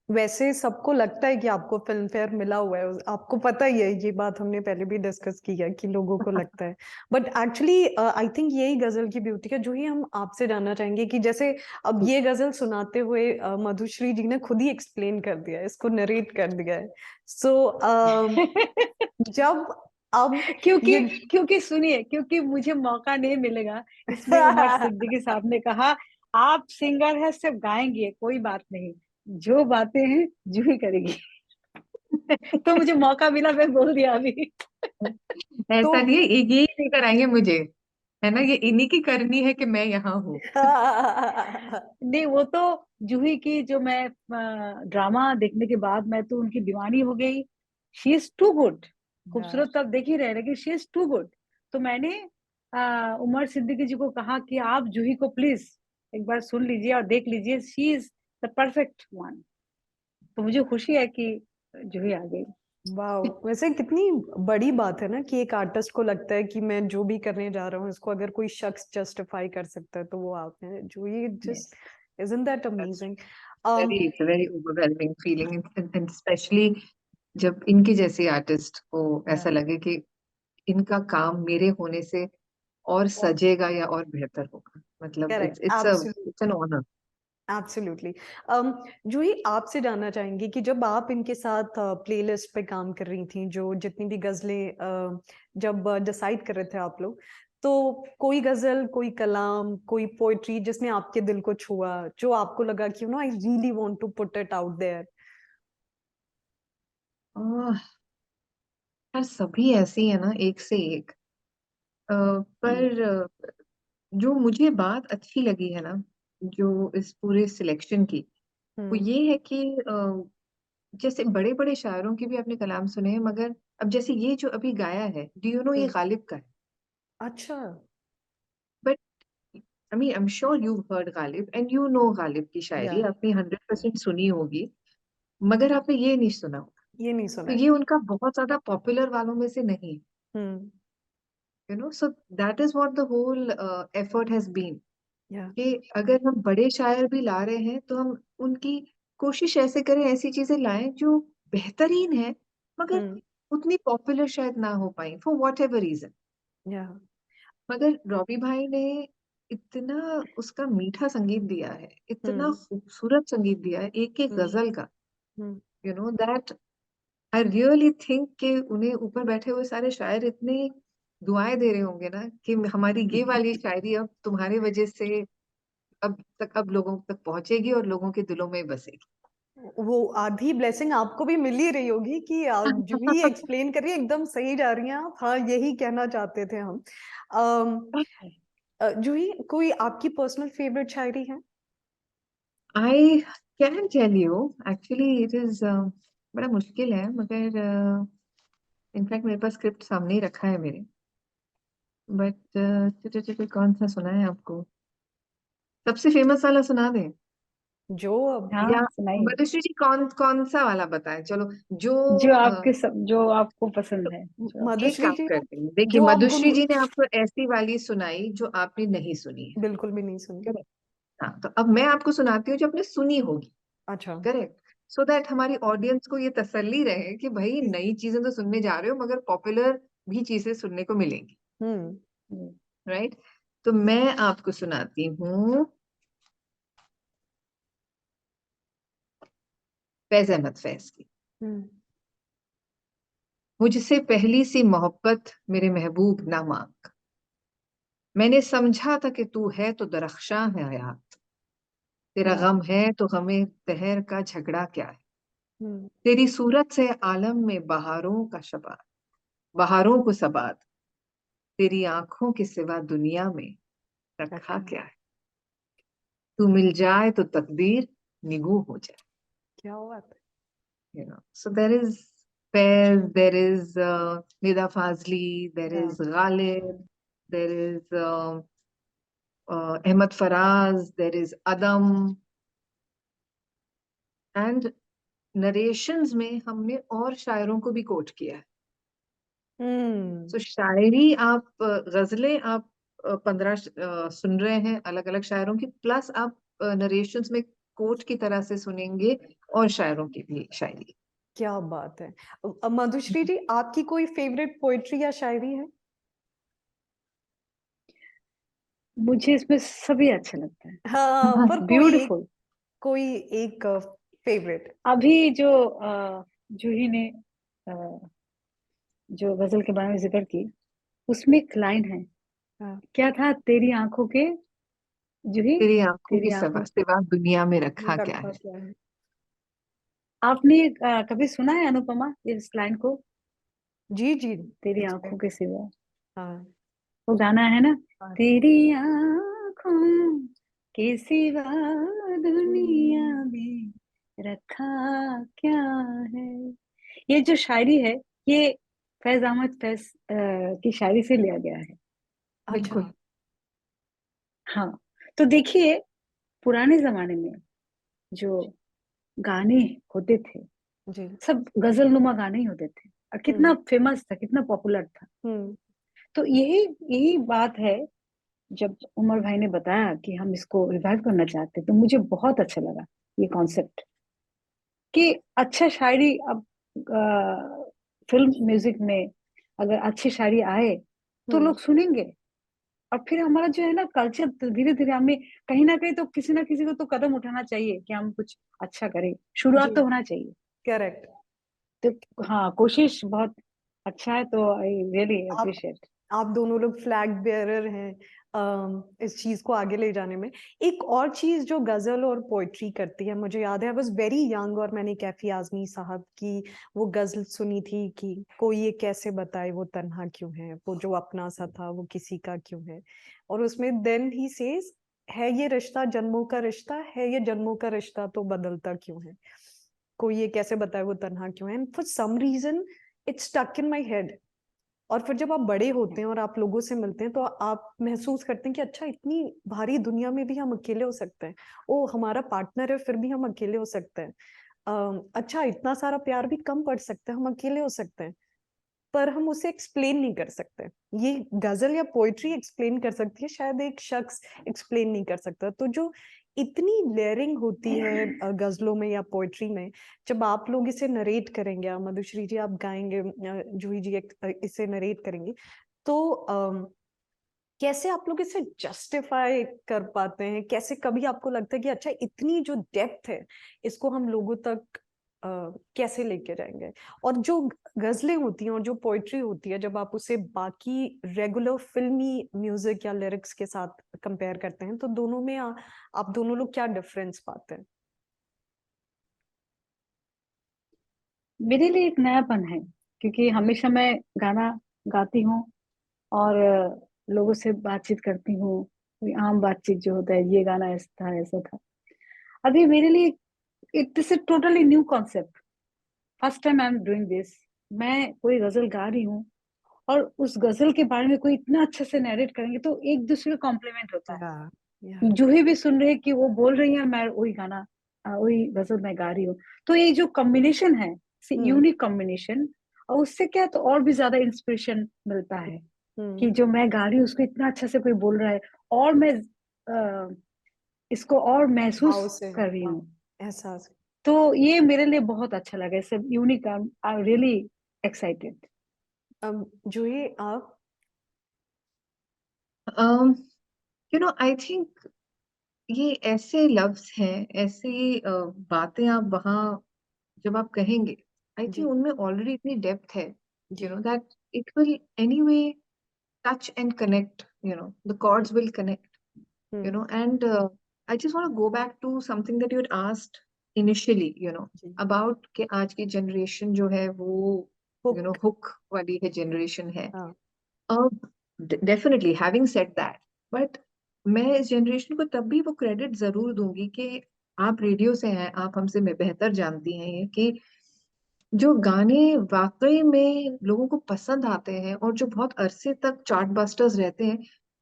वैसे सबको लगता है कि आपको फिल्म फेयर मिला हुआ है, आपको पता ही है, ये बात हमने पहले भी डिस्कस की है कि लोगों को लगता है, बट एक्चुअली आई थिंक यही गजल की ब्यूटी है, जो ही हम आपसे जानना चाहेंगे कि जैसे अब ये गजल सुनाते हुए मधुश्री जी ने खुद ही एक्सप्लेन कर दिया है, इसको नरेट कर दिया है, सो जब अब क्योंकि ये क्योंकि सुनिए, क्योंकि मुझे मौका नहीं मिलेगा, इसलिए उमर सिद्दीकी साहब ने कहा आप सिंगर है, सिर्फ गाएंगे, कोई बात नहीं, जो बातें हैं जूही करेगी। तो मुझे मौका मिला, मैं बोल दिया अभी। तो ऐसा नहीं है, ये लेकर आएंगे मुझे, है ना, ये इन्हीं की करनी है कि मैं यहाँ हूँ। नहीं, वो तो जूही की, जो मैं ड्रामा देखने के बाद मैं तो उनकी दीवानी हो गई। She is too good. खूबसूरत तो आप देख ही रहे, लेकिन शी इज टू गुड। तो मैंने उमर सिद्दीकी जी को कहा कि आप जूही को प्लीज एक बार सुन लीजिए और देख लीजिए, she is the perfect one. तो मुझे खुशी है कि जूही आ गई। वाह, वैसे कितनी बड़ी बात है ना कि एक आर्टिस्ट को लगता है कि मैं जो भी करने जा रहा हूँ इसको अगर कोई शख्स जस्टिफाई कर सकता है तो वो आप हैं, जो ये Yes. Just isn't that amazing. It's very overwhelming feeling, and specially जब इनके जैसे आर्टिस्ट को ऐसा लगे कि इनका काम मेरे होने से और सजेगा या और बेहतर होगा, मतलब correct, it's an honour. Absolutely. जो ही आपसे जानना चाहेंगे कि जब आप इनके साथ प्लेलिस्ट पे काम कर रही थी, जो जितनी भी गजलें जब डिसाइड कर रहे थे आप लोग, तो कोई गजल, कोई कलाम, कोई पोएट्री जिसने आपके दिल को छुआ, जो आपको लगा कि I really want to put it out there? यार सभी ऐसी है ना, एक से एक। पर जो मुझे बात अच्छी लगी है ना, जो इस पूरे सिलेक्शन की, वो हम्म। ये है कि जैसे बड़े बड़े शायरों के भी आपने कलाम सुने हैं, मगर अब जैसे ये जो अभी गाया है, डू यू नो, ये हम्म। गालिब का है। अच्छा। But I mean, I am sure you heard Ghalib and you know Ghalib की या, शायरी आपने 100% सुनी होगी, मगर आपने ये नहीं सुना होगा। ये नहीं सुना तो है। ये उनका बहुत ज्यादा पॉपुलर वालों में से नहीं है, hmm. You know, so that is what the whole effort has been, yeah. कि अगर हम बड़े शायर भी ला रहे हैं तो हम उनकी कोशिश ऐसे करें, ऐसी चीजें लाएं जो बेहतरीन है, मगर हम्म। उतनी पॉपुलर शायद ना हो पाई फॉर वॉट एवर रीजन। या। मगर रॉबी भाई ने इतना उसका मीठा संगीत दिया है, इतना हम्म। खूबसूरत संगीत दिया है एक एक हम्म। गजल का, hmm. You know that I really think कि उन्हें ऊपर बैठे हुए सारे शायर इतने दुआएं दे रहे होंगे ना कि हमारी ये वाली शायरी अब तुम्हारी वजह से अब लोगों तक पहुंचेगी और लोगों के दिलों में बसेगी। वो आधी ब्लेसिंग आपको भी मिल ही रही होगी कि आप जो भी एक्सप्लेन करिए एकदम सही जा रही हैं आप, हाँ यही कहना चाहते थे हम। जो ही कोई आपकी पर्सनल फेवरेट शायरी है? I can tell you, actually it is बड़ा मुश्किल है, मगर इनफैक्ट मेरे पास स्क्रिप्ट सामने ही रखा है मेरे, बट कौन सा सुना है आपको, सबसे फेमस वाला सुना दें, जो अब या हाँ, सुनाइए। मधुश्री जी कौन कौन सा वाला बताएं, चलो जो जो आपको तो पसंद है, जो एक मधुश्री काम जी, करते हैं, देखिए जो आप मधुश्री जी ने आपको ऐसी वाली सुनाई जो आपने नहीं सुनी है, बिल्कुल भी नहीं सुनी। करेक्ट। हाँ, तो अब मैं आपको सुनाती हूँ जो आपने सुनी होगी, अच्छा। करेक्ट, सो दैट हमारी ऑडियंस को ये तसल्ली रहे कि भाई नई चीजें तो सुनने जा रहे हो मगर पॉपुलर भी चीजें सुनने को मिलेंगी, हम्म। राइट। तो मैं आपको सुनाती हूँ फैज अहमद फैज की। हम्म। मुझसे पहली सी मोहब्बत मेरे महबूब ना मांग, मैंने समझा था कि तू है तो दरख्शां है हयात, तेरा वाह। गम है तो गमे दहर का झगड़ा क्या है, हम्म। तेरी सूरत से आलम में बहारों का शबात, बहारों को सबात, तेरी आंखों के सिवा दुनिया में रखा रखा। क्या है, तू मिल जाए तो तकदीर निगू हो जाए, क्या बात है। you know. So there is Faiz, there is Nida Fazli, there Yeah. is Ghalib, there is Ahmad Faraz, there is Adam, and narrations में हमने और शायरों को भी कोट किया है। हम्म। तो शायरी आप गजलें आप 15 सुन रहे हैं अलग अलग शायरों की, प्लस आप नरेशंस में कोट की तरह से सुनेंगे, और शायरों की भी शायरी। क्या बात है। मधुश्री जी, आपकी कोई फेवरेट पोइट्री या शायरी है? मुझे इसमें सभी अच्छा लगता है, हाँ, पर ब्यूटीफुल। कोई एक फेवरेट। अभी जो जूही ने अ, जो गजल के बारे में जिक्र की, उसमें एक लाइन है, हाँ, क्या था, तेरी आंखों के, जूही, तेरी आंखों की तेरी सवा आंखों सिवा दुनिया में रखा क्या रखा है। क्या है? आपने कभी सुना है अनुपमा इस लाइन को, जी जी। तेरी इसमें, आंखों के सिवा? हाँ वो गाना है ना, हाँ। तेरी आंखों के सिवा दुनिया में रखा क्या है। ये जो शायरी है, ये फैज अहमद फैज की शायरी से लिया गया है। अच्छा। बिल्कुल। हाँ, तो देखिए, पुराने जमाने में जो गाने होते थे, जी। सब गजल नुमा गाने ही होते थे, और कितना हम्म फेमस था, कितना पॉपुलर था। हम्म तो यही यही बात है, जब उमर भाई ने बताया कि हम इसको रिवाइव करना चाहते हैं, तो मुझे बहुत अच्छा लगा ये कॉन्सेप्ट, कि अच्छा शायरी अब फिल्म म्यूजिक में अगर अच्छी शायरी आए तो हम्म। लोग सुनेंगे, और फिर हमारा जो है ना कल्चर, धीरे धीरे हमें कहीं ना कहीं तो किसी ना किसी को तो कदम उठाना चाहिए कि हम कुछ अच्छा करें, शुरुआत जी। तो होना चाहिए। करेक्ट। तो हाँ, कोशिश बहुत अच्छा है, तो आई रियली आप अप्रिशिएट। आप दोनों लोग फ्लैग बेयरर हैं इस चीज को आगे ले जाने में। एक और चीज जो गजल और पोइट्री करती है, मुझे याद है, आई वाज वेरी यंग और मैंने कैफी आजमी साहब की वो गजल सुनी थी कि कोई ये कैसे बताए वो तन्हा क्यों है, वो जो अपना सा था वो किसी का क्यों है। और उसमें देन ही सेज, है ये रिश्ता जन्मों का रिश्ता, है ये जन्मों का रिश्ता तो बदलता क्यों है, कोई ये कैसे बताए वो तन्हा क्यों है। And for some reason it stuck in my head. और फिर जब आप बड़े होते हैं और आप लोगों से मिलते हैं तो आप महसूस करते हैं कि अच्छा, इतनी भारी दुनिया में भी हम अकेले हो सकते हैं। ओ, हमारा पार्टनर है फिर भी हम अकेले हो सकते हैं। अच्छा, इतना सारा प्यार भी कम पड़ सकता है, हम अकेले हो सकते हैं। पर हम उसे एक्सप्लेन नहीं कर सकते। ये गजल या पोइट्री एक्सप्लेन कर सकती है, शायद एक शख्स एक्सप्लेन नहीं कर सकता। तो जो इतनी लेयरिंग होती है गजलों में या पोइट्री में, जब आप लोग इसे नरेट करेंगे, मधुश्री जी आप गाएंगे, जूही जी इसे नरेट करेंगे, तो कैसे आप लोग इसे जस्टिफाई कर पाते हैं? कैसे कभी आपको लगता है कि अच्छा, इतनी जो डेप्थ है इसको हम लोगों तक कैसे लेके जाएंगे? और जो गजलें होती हैं और जो पोइट्री होती है, जब आप उसे बाकी रेगुलर फिल्मी म्यूजिक या लिरिक्स के साथ कंपेयर करते हैं, तो दोनों में आप दोनों लोग क्या डिफरेंस पाते हैं? मेरे लिए एक नयापन है, क्योंकि हमेशा मैं गाना गाती हूँ, और लोगों से बातचीत करती हूँ, कोई आम बातचीत जो होता है, ये गाना ऐसा था, ऐसा था। अभी मेरे लिए it this is totally new concept, first time I am doing this. मैं कोई गजल गा रही हूँ, और उस गजल के बारे में कोई इतना अच्छे से नरेट करेंगे, तो एक दूसरे का कॉम्प्लीमेंट होता है। या या जूही भी सुन रही है कि वो बोल रही है, मैं वही गाना, वही गजल मैं गा रही हूँ। तो ये जो कॉम्बिनेशन है, हम्म यूनिक कॉम्बिनेशन, और उससे क्या है, तो और भी ज्यादा इंस्पिरेशन मिलता है, कि हम्म। जो मैं गा रही हूँ उसको इतना अच्छा से कोई बोल रहा है, और मैं इसको और महसूस भाव से, कर रही हाँ, हूँ। एहसास। तो ये मेरे लिए बहुत अच्छा लगा, इसे यूनिक, आई रियली एक्साइटेड। जूही आप। आई थिंक ये ऐसे लफ्ज हैं, ऐसी बातें आप वहाँ जब आप कहेंगे, आई थिंक जी उनमें ऑलरेडी इतनी डेप्थ है, जी। That it will anyway touch and connect, the chords will connect, hmm. and I just want to go back to something that you had asked initially, जी। about कि आज की generation जो है वो हुक। हुक वाली है जनरेशन है। हाँ। Definitely, having said that, but मैं इस जनरेशन को तब भी वो क्रेडिट जरूर दूंगी कि आप रेडियो से हैं, आप हमसे बेहतर जानती हैं ये, कि जो गाने वाकई में लोगों को पसंद आते हैं और जो बहुत अरसे तक चार्ट बस्टर्स रहते हैं,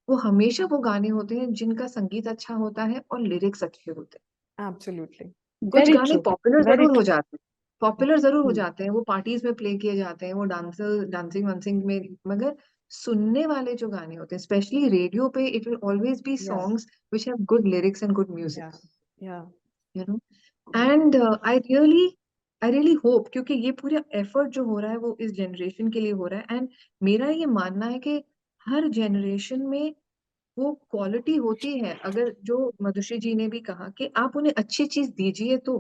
वो हमेशा वो गाने होते हैं जिनका संगीत अच्छा होता है और लिरिक्स अच्छे होते हैं। एब्सोल्युटली। कुछ वेरी गाने ट्रू, पॉपुलर वेरी जरूर हो ट्रू। जाते हैं, पॉपुलर जरूर हो जाते हैं, वो पार्टीज में प्ले किए जाते हैं, वो डांसिंग वांसिंग में, मगर सुनने वाले जो गाने होते हैं, स्पेशली रेडियो पे, इट विल ऑलवेज बी या songs which have good lyrics and good या म्यूजिक। या you know. And I really hope, क्योंकि ये पूरा एफर्ट जो हो रहा है वो इस जनरेशन के लिए हो रहा है, एंड मेरा ये मानना है कि हर जनरेशन में वो क्वालिटी होती है, अगर जो मधुश्री जी ने भी कहा कि आप उन्हें अच्छी चीज दीजिए तो।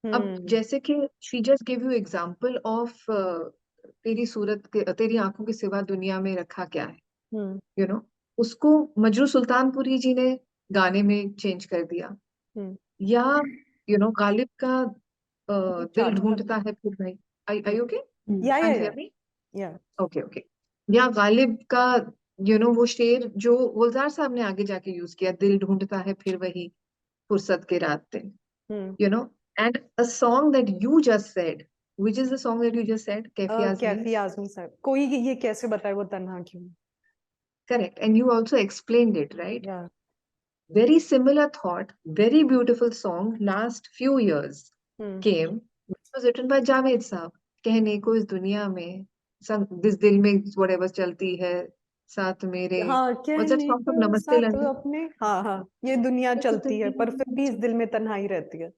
अब जैसे कि she just give you example of तेरी सूरत के, तेरी आंखों के सिवा दुनिया में रखा क्या है, यू नो, उसको मजरू सुल्तानपुरी जी ने गाने में चेंज कर दिया। या गालिब का दिल ढूंढता है फिर भाई, आई ओके, या can't hear me? या ओके ओके। या गालिब का वो शेर जो गुलजार साहब ने आगे जाके यूज किया, दिल ढूंढता है फिर वही फुर्सत के रात दिन, you know. And a song that you just said, which is the song that you just said, Kaifi Kaifi Azmi, Azmi साहब, कोई ये कैसे बताए वो तन्हा क्यों। correct, and you also explained it, right? या Very similar thought, very beautiful song, last few years came, which was written by Javed Saab, कहने को इस दुनिया में, दिस दिल में whatever चलती है साथ मेरे, हाँ, what's that कहने song from को Namaste साथ London? अपने, हाँ हाँ, ये दुनिया ये तो चलती है पर फिर दुनिया भी इस दिल चलती में तन्हाई रहती है।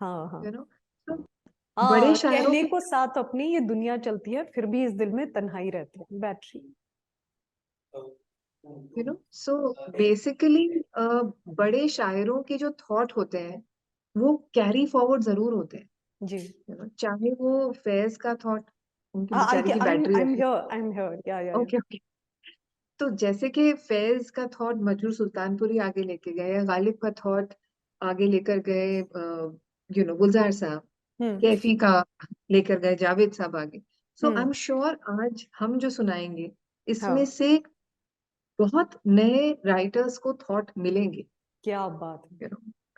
हाँ हाँ है, so बड़े हाँ, शायरों कहने के, को साथ अपनी ये दुनिया चलती है फिर भी इस दिल में तन्हाई रहती है। बैटरी। so basically बड़े शायरों के जो थॉट होते हैं वो कैरी फॉरवर्ड जरूर होते हैं, जी, चाहे वो फैज का थॉट, उनकी आई बेचारे की आई बैटरी एम ऐसी, हियर, आई एम हियर, या ओके ओके। तो जैसे कि फैज का थॉट मजरूर सुल्तानपुरी आगे लेके गए, या गालिब का थॉट आगे लेकर गए गुलजार साहब, कैफी का लेकर गए जावेद साहब आगे। सो आई एम श्योर आज हम जो सुनाएंगे इसमें हाँ, से बहुत नए राइटर्स को थॉट मिलेंगे, क्या बात है।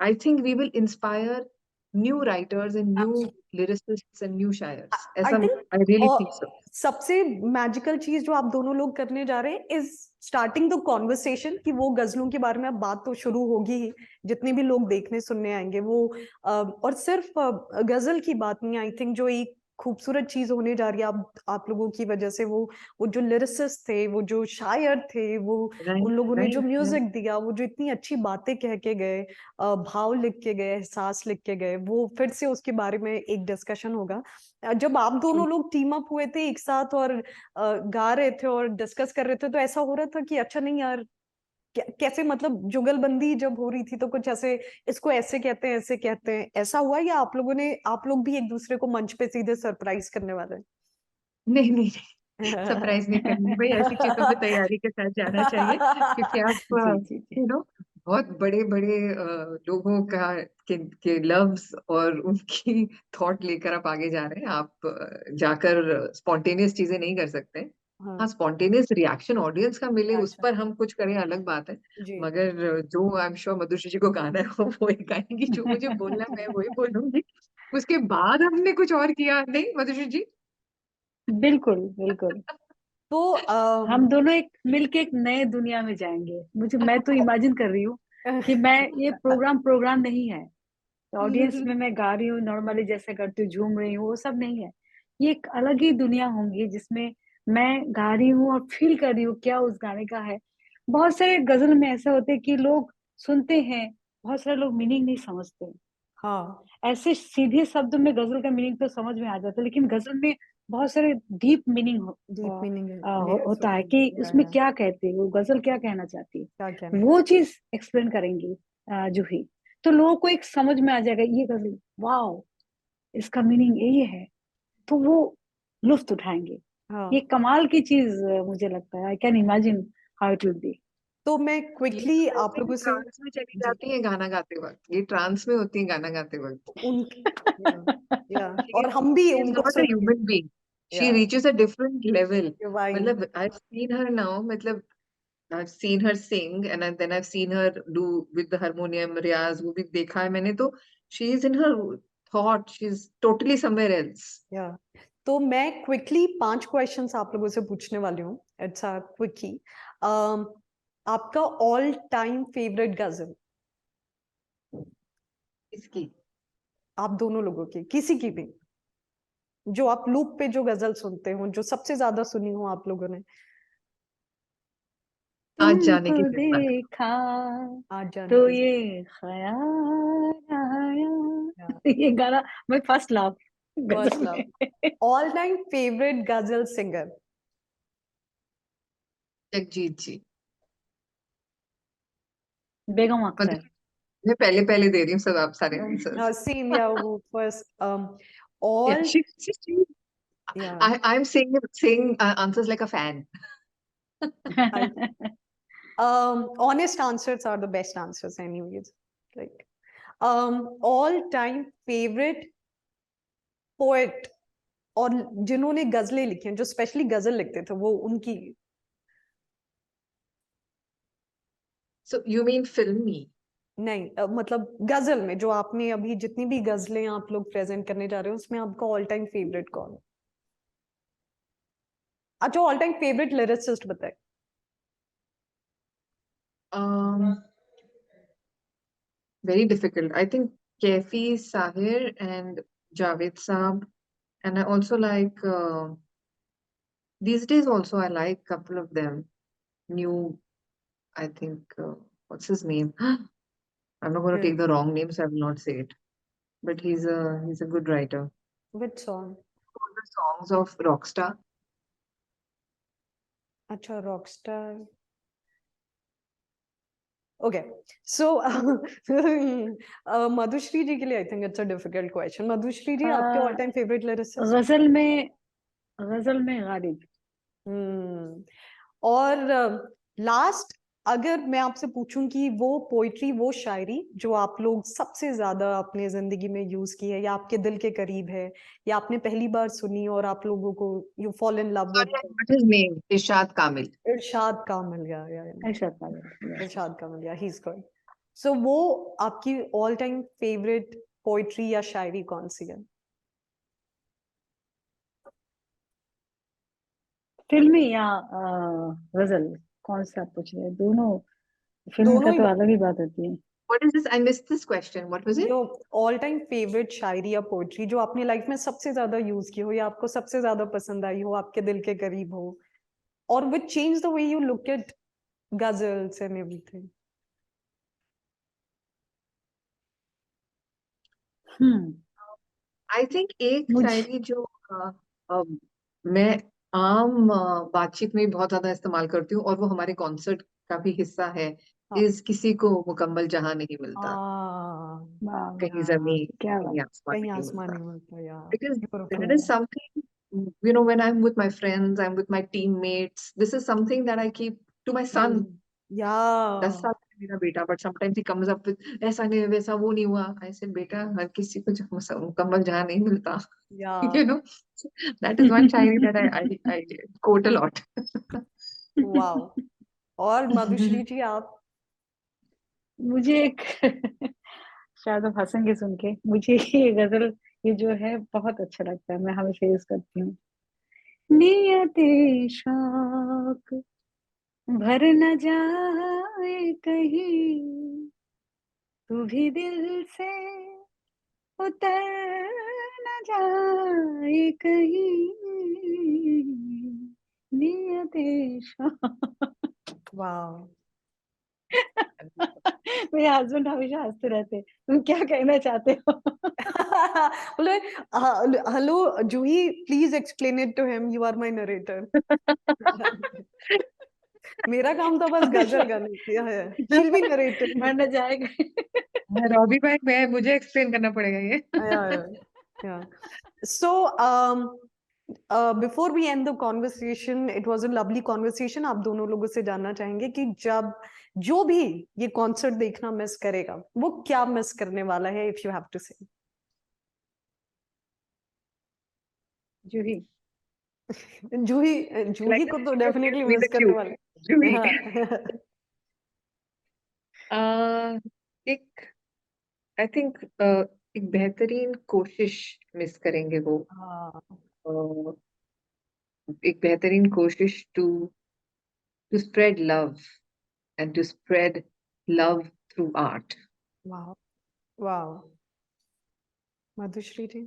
I think we will inspire new writers and new lyricists and new shayars. आई ऐसा थिंक, I really और think so. सबसे मैजिकल चीज जो आप दोनों लोग करने जा रहे हैं इज स्टार्टिंग द कॉन्वर्सेशन, कि वो गजलों के बारे में अब बात तो शुरू होगी ही, जितने भी लोग देखने सुनने आएंगे वो और सिर्फ गजल की बात नहीं, आई थिंक जो एक खूबसूरत चीज होने जा रही है आप लोगों की वजह से, वो जो लिरिसिस्ट थे, वो जो शायर थे, वो Right, उन लोगों ने जो right, right. म्यूजिक दिया, वो जो इतनी अच्छी बातें कह के गए, भाव लिख के गए, एहसास लिख के गए, वो फिर से उसके बारे में एक डिस्कशन होगा। जब आप दोनों लोग टीम अप हुए थे एक साथ और गा रहे थे और डिस्कस कर रहे थे, तो ऐसा हो रहा था कि अच्छा नहीं यार, कैसे, मतलब जुगलबंदी जब हो रही थी तो कुछ ऐसे, इसको ऐसे कहते हैं, ऐसे कहते हैं, ऐसा हुआ, या आप लोग भी एक दूसरे को मंच पे सीधे सरप्राइज करने वाले नहीं नहीं नहीं, हैं? सरप्राइज नहीं करनी भाई, ऐसी चीजों में तैयारी के साथ जाना चाहिए, क्योंकि जी आप जी जी। बहुत बड़े बड़े लोगों के लव्स और उनकी थॉट लेकर आप आगे जा रहे हैं। आप जाकर स्पॉन्टेनियस चीजें नहीं कर सकते। हाँ हाँ, स्पॉन्टेनियस रिएक्शन ऑडियंस का मिले उस अच्छा पर हम कुछ करें, अलग बात है। जी। मगर जो आई एम श्योर मधुश्री जी को गाना है वो वही गाएंगी, जो मुझे बोलना है मैं वही बोलूंगी। उसके बाद हमने कुछ और किया नहीं मधुश्री जी। बिल्कुल बिल्कुल। तो हम दोनों एक मिलके एक नए दुनिया में जाएंगे। मैं तो इमेजिन कर रही हूँ कि मैं, ये प्रोग्राम नहीं है, ऑडियंस में मैं गा रही हूँ नॉर्मली जैसे करती हूँ, झूम रही हूँ, वो सब नहीं है। ये एक अलग ही दुनिया होंगी जिसमें मैं गा रही हूँ और फील कर रही हूँ क्या उस गाने का है। बहुत सारे गजल में ऐसे होते हैं कि लोग सुनते हैं, बहुत सारे लोग मीनिंग नहीं समझते। हाँ, ऐसे सीधे शब्द में गजल का मीनिंग तो समझ में आ जाता है, लेकिन गजल में बहुत सारे deep meaning deep meaning layers होता है होते कि हैं, उसमें क्या कहते हैं, वो गजल क्या कहना चाहती क्या है, कहना वो चीज एक्सप्लेन करेंगी जूही। तो लोगों को एक समझ में आ जाएगा ये गजल, वाओ, इसका मीनिंग ये है, तो वो लुत्फ उठाएंगे। ये हाँ। कमाल की चीज मुझे लगता है। I can imagine how it will be. तो मैं ये क्विकली तो आप वैसे भी लोगों से, ट्रांस में चली जी, जाती है गाना गाते वक्त, ये ट्रांस में होती है गाना गाते वक्त। उन, या she और is, हम भी she is उनको not a सुन के, human being, she या reaches a different level. Divine. मतलब I've seen her now, मतलब I've seen her sing and then I've seen her do with the harmonium रियाज, वो भी देखा है मैंने। तो she is in her thought, she is totally somewhere else. या तो मैं क्विकली 5 क्वेश्चंस आप लोगों से पूछने वाली हूँ। It's a quickie. आपका ऑल टाइम फेवरेट गजल, इसकी आप दोनों लोगों की, किसी की भी, जो आप लूप पे जो गजल सुनते हो, जो सबसे ज्यादा सुनी हो आप लोगों ने। आज जाने तुमको की किस्मत। देखा आज जाने तो की ये ख्याल आया। Yeah. ये गाना मैं first love First ghazal love. में। All time favorite ghazal singer. Jagjit ji. Begum मतलब अख्तर। मैं पहले पहले दे रही हूँ सब आप सारे आंसर्स। Same, yeah, वो first. Yeah, All, she yeah. I'm saying answers like a fan. I, honest answers are the best answers, anyways. Like, all time favorite poet और जिन्होंने गजलें लिखी हैं, जो स्पेशली गजल लिखते थे, वो उनकी So you mean filmy? नहीं, मतलब गजल में जो आपने अभी जितनी भी गजलें आप लोग प्रेजेंट करने जा रहे हो उसमें आपका ऑल टाइम फेवरेट कौन है? अच्छा, ऑल टाइम फेवरेट लिरिसिस्ट बताए। Um, very difficult. I think Kefi Sahir and Javed Saab, and I also like these days also I like couple of them. New, I think what's his name? I'm not going to take the wrong name, so I will not say it. But he's a good writer. Which song? All the songs of Rockstar. अच्छा, Rockstar. Okay, so Madhushree ji के लिए I think it's a difficult question. Madhushree ji, आपके all time favourite lyricist? गजल में गालिब। और last, अगर मैं आपसे पूछूं कि वो पोइट्री, वो शायरी जो आप लोग सबसे ज्यादा अपने जिंदगी में यूज की है या आपके दिल के करीब है या आपने पहली बार सुनी और आप लोगों को you fall in love Sorry, with, what his name? Irshad Kamil. इरशाद कामिल, या ऐसा था। इरशाद कामिल, या ही इज गुड। सो वो आपकी ऑल टाइम फेवरेट पोइट्री या शायरी कौन सी है? फिल्मी या गजल, कौन सा पूछ रहे हैं? दोनों। फिल्म का दोनों ही तो अलग ही बात होती है। What is this? I missed this question. What was it? जो ऑल टाइम फेवरेट शायरी या पोइट्री जो आपने लाइफ में सबसे ज्यादा यूज की हो या आपको सबसे ज्यादा पसंद आई हो, आपके दिल के करीब हो, और which change the way you look at ghazals and everything. Hmm. I think एक मुझे शायरी जो मैं आम बातचीत में बहुत ज्यादा इस्तेमाल करती हूँ और वो हमारे कॉन्सर्ट का भी हिस्सा है। हाँ, इस किसी को मुकम्मल जहां नहीं मिलता, वाह, कहीं जमीन क्या बात। कहीं आसमान कहीं नहीं आसमान मिलता। नहीं मिलता यार, Because that is beautiful. something, when I'm with my friends, I'm with my teammates, this is something that I keep to my son. या 10 साल का है मेरा बेटा, but sometimes he comes up with ऐसा नहीं वैसा वो नहीं हुआ। I said बेटा हर किसी को मुकम्मल जहां नहीं मिलता। या you know, that is one Shayari that I quote a lot. Wow. और मधुश्री जी, आप? मुझे एक शायद आप हंसेंगे सुन के, मुझे ये गजल, ये जो है बहुत अच्छा लगता है, मैं हमेशा यूज करती हूँ। नियत शौक भर न जाए कहीं, तू भी दिल से उतर न जाए कहीं, नियत शौक। वाओ। मेरे हस्बैंड हमेशा हंसते रहते हैं, तुम क्या कहना चाहते हो? बोले, hello Juhi, please explain it to him, you are my narrator. मेरा काम तो बस गजल गाने किया है, शील बी नरेटिंग। मर न जाएगा। रॉबी भाई, मैं मुझे एक्सप्लेन करना पड़ेगा ये। Yeah. So, before we end the conversation, it was a lovely conversation. आप दोनों लोगों से जानना चाहेंगे कि जब जो भी ये कॉन्सर्ट देखना मिस करेगा, वो क्या मिस करने वाला है, if you have to say. Juhi. Juhi, Juhi Like को तो that, you definitely give me miss the करने cue. वाले। Juhi. हाँ। एक आई थिंक एक बेहतरीन कोशिश मिस करेंगे वो। हाँ, uh, एक बेहतरीन कोशिश to spread love and to spread love through art. वाह, वाह। मधुश्री जी,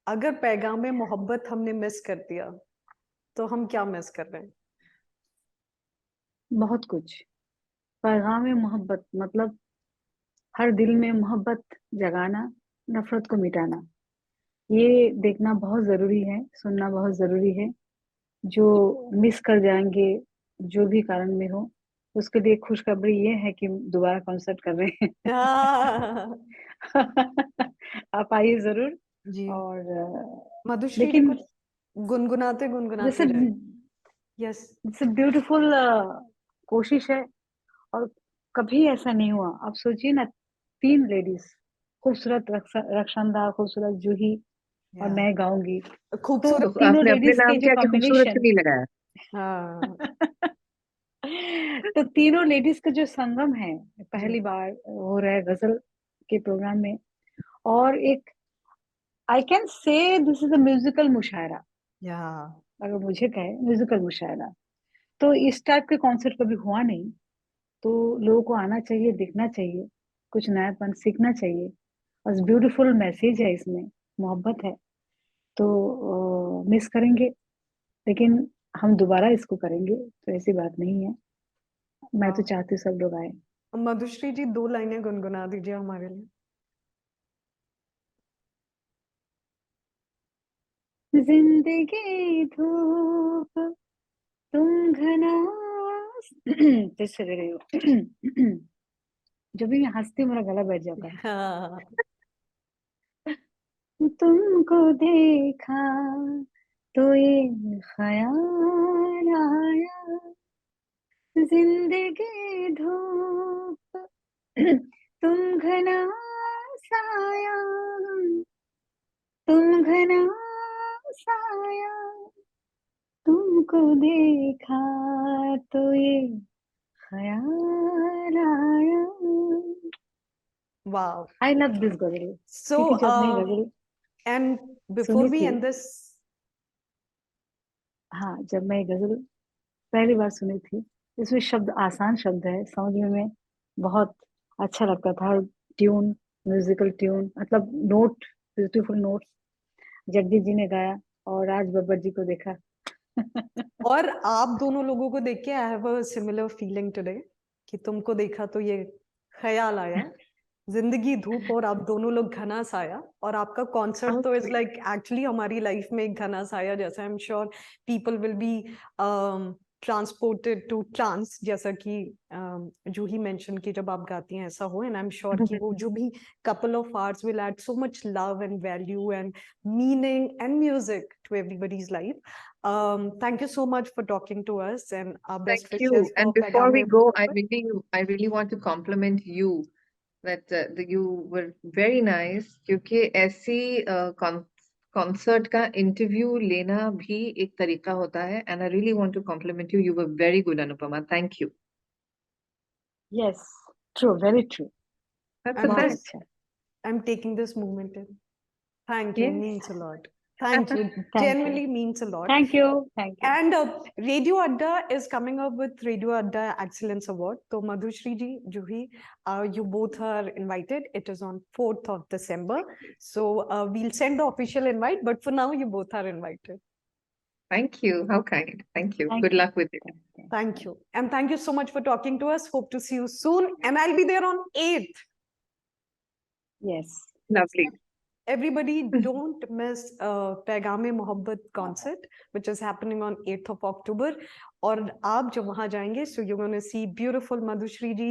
अगर पैगाम मोहब्बत हमने मिस कर दिया तो हम क्या मिस कर रहे हैं? बहुत कुछ। पैगाम मोहब्बत मतलब हर दिल में मोहब्बत जगाना, नफरत को मिटाना, ये देखना बहुत जरूरी है, सुनना बहुत जरूरी है। जो मिस कर जाएंगे जो भी कारण में हो, उसके लिए खुशखबरी ये है कि दोबारा कॉन्सर्ट कर रहे हैं। आप आइए जरूर। जी और मधुश्री जी लेकिन कुछ गुनगुनाते गुनगुनाते जैसे रहे। यस जैसे ब्यूटीफुल कोशिश है। और कभी ऐसा नहीं हुआ, आप सोचिए ना, 3 लेडीज, खूबसूरत रक्षांदा, खूबसूरत जूही और या मैं गाऊंगी, तो खूबसूरत। तो तीनों आपने अपने लेडीज के नाम जो क्या कि खूबसूरत क्यों कॉम्बिनेशन नहीं लगाया? हाँ तो तीनों लेडीज का जो संगम है, जी पहली बार हो रहा है गजल के प्रोग्राम में। और एक, I can say this is a musical mushaira, या अगर मुझे कहे म्यूजिकल मुशायरा, तो इस टाइप के कॉन्सर्ट कभी हुआ नहीं। तो लोगों को आना चाहिए, देखना चाहिए, कुछ नयापन सीखना चाहिए। और ब्यूटीफुल मैसेज है इसमें, मोहब्बत है। तो मिस करेंगे, लेकिन हम दोबारा इसको करेंगे, तो ऐसी बात नहीं है। मैं तो वाह। चाहती हूँ सब लोग आए। मधुश्री जी 2 लाइनें गुनगुना दीजिए हमारे लिए। जिंदगी धूप, तुम घना फिर से दे रही हो। जब भी मैं हंसती हूँ मेरा गला बैठ जाता है। हाँ तुमको देखा तो ये ख्याल आया, जिंदगी धूप, तुम घना साया, तुम घना साया, तुमको देखा तो ये ख्याल आया। वाह। आई लव दिस गजल, So क्योंकि जब मैं गजल and before सुनी we थी, end this, हाँ जब मैं ये गजल पहली बार सुनी थी, इसमें शब्द आसान शब्द है, समझ में बहुत अच्छा लगता था। ट्यून, म्यूजिकल ट्यून, मतलब note, beautiful note, Jagdish ji ने गाया और राज बब्बर जी को देखा। और आप दोनों लोगों को देख के I have a similar feeling today कि तुमको देखा तो ये ख्याल आया, जिंदगी धूप और आप दोनों लोग घना साया। और आपका कॉन्सर्ट तो इज लाइक एक्चुअली हमारी लाइफ में एक घना साया जैसा। I am sure people will be transported to trance, जैसा कि जो ही मेंशन कि जब आप गाती हैं ऐसा हो। एंड आई एम श्योर कि वो जो भी couple of hours will add so much love and value and meaning and music to everybody's life. Thank you so much for talking to us, and our best Thank wishes you. for And before we Pegame go, Mohabbat. I really want to compliment you that you were very nice, क्योंकि ऐसी concert का interview लेना भी एक तरीका होता है। And I really want to compliment you. You were very good, Anupama. Thank you. Yes, true, very true, That's the I'm बहुत best. just, अच्छा। I'm taking this moment in. Thank you, Yes. means a lot. Thank you, thank you, genuinely means a lot. Thank you, thank you. And Radio Adda is coming up with Radio Adda Excellence Award. So Madhushri ji, Juhi, you both are invited. It is on 4th of December. So we'll send the official invite, but for now you both are invited. Thank you. How kind. Thank you. Thank Good you, luck with it. Thank you. And thank you so much for talking to us. Hope to see you soon. And I'll be there on 8th. Yes, Lovely. Everybody, don't miss Paigame Mohabbat concert, which is happening on 8th of October. और आप जब वहाँ जाएंगे, so you're going to see beautiful Madhushri ji,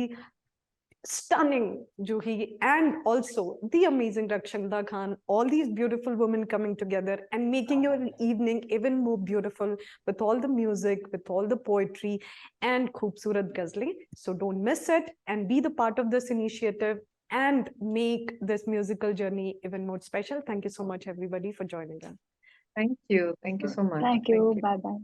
stunning Juhi, and also the amazing Rakshanda Khan, all these beautiful women coming together and making your evening even more beautiful with all the music, with all the poetry and Khoobsurat Ghazli. So don't miss it and be the part of this initiative and make this musical journey even more special. Thank you so much, everybody, for joining us. Thank you. Thank you so much. Thank you, Thank you. Bye bye.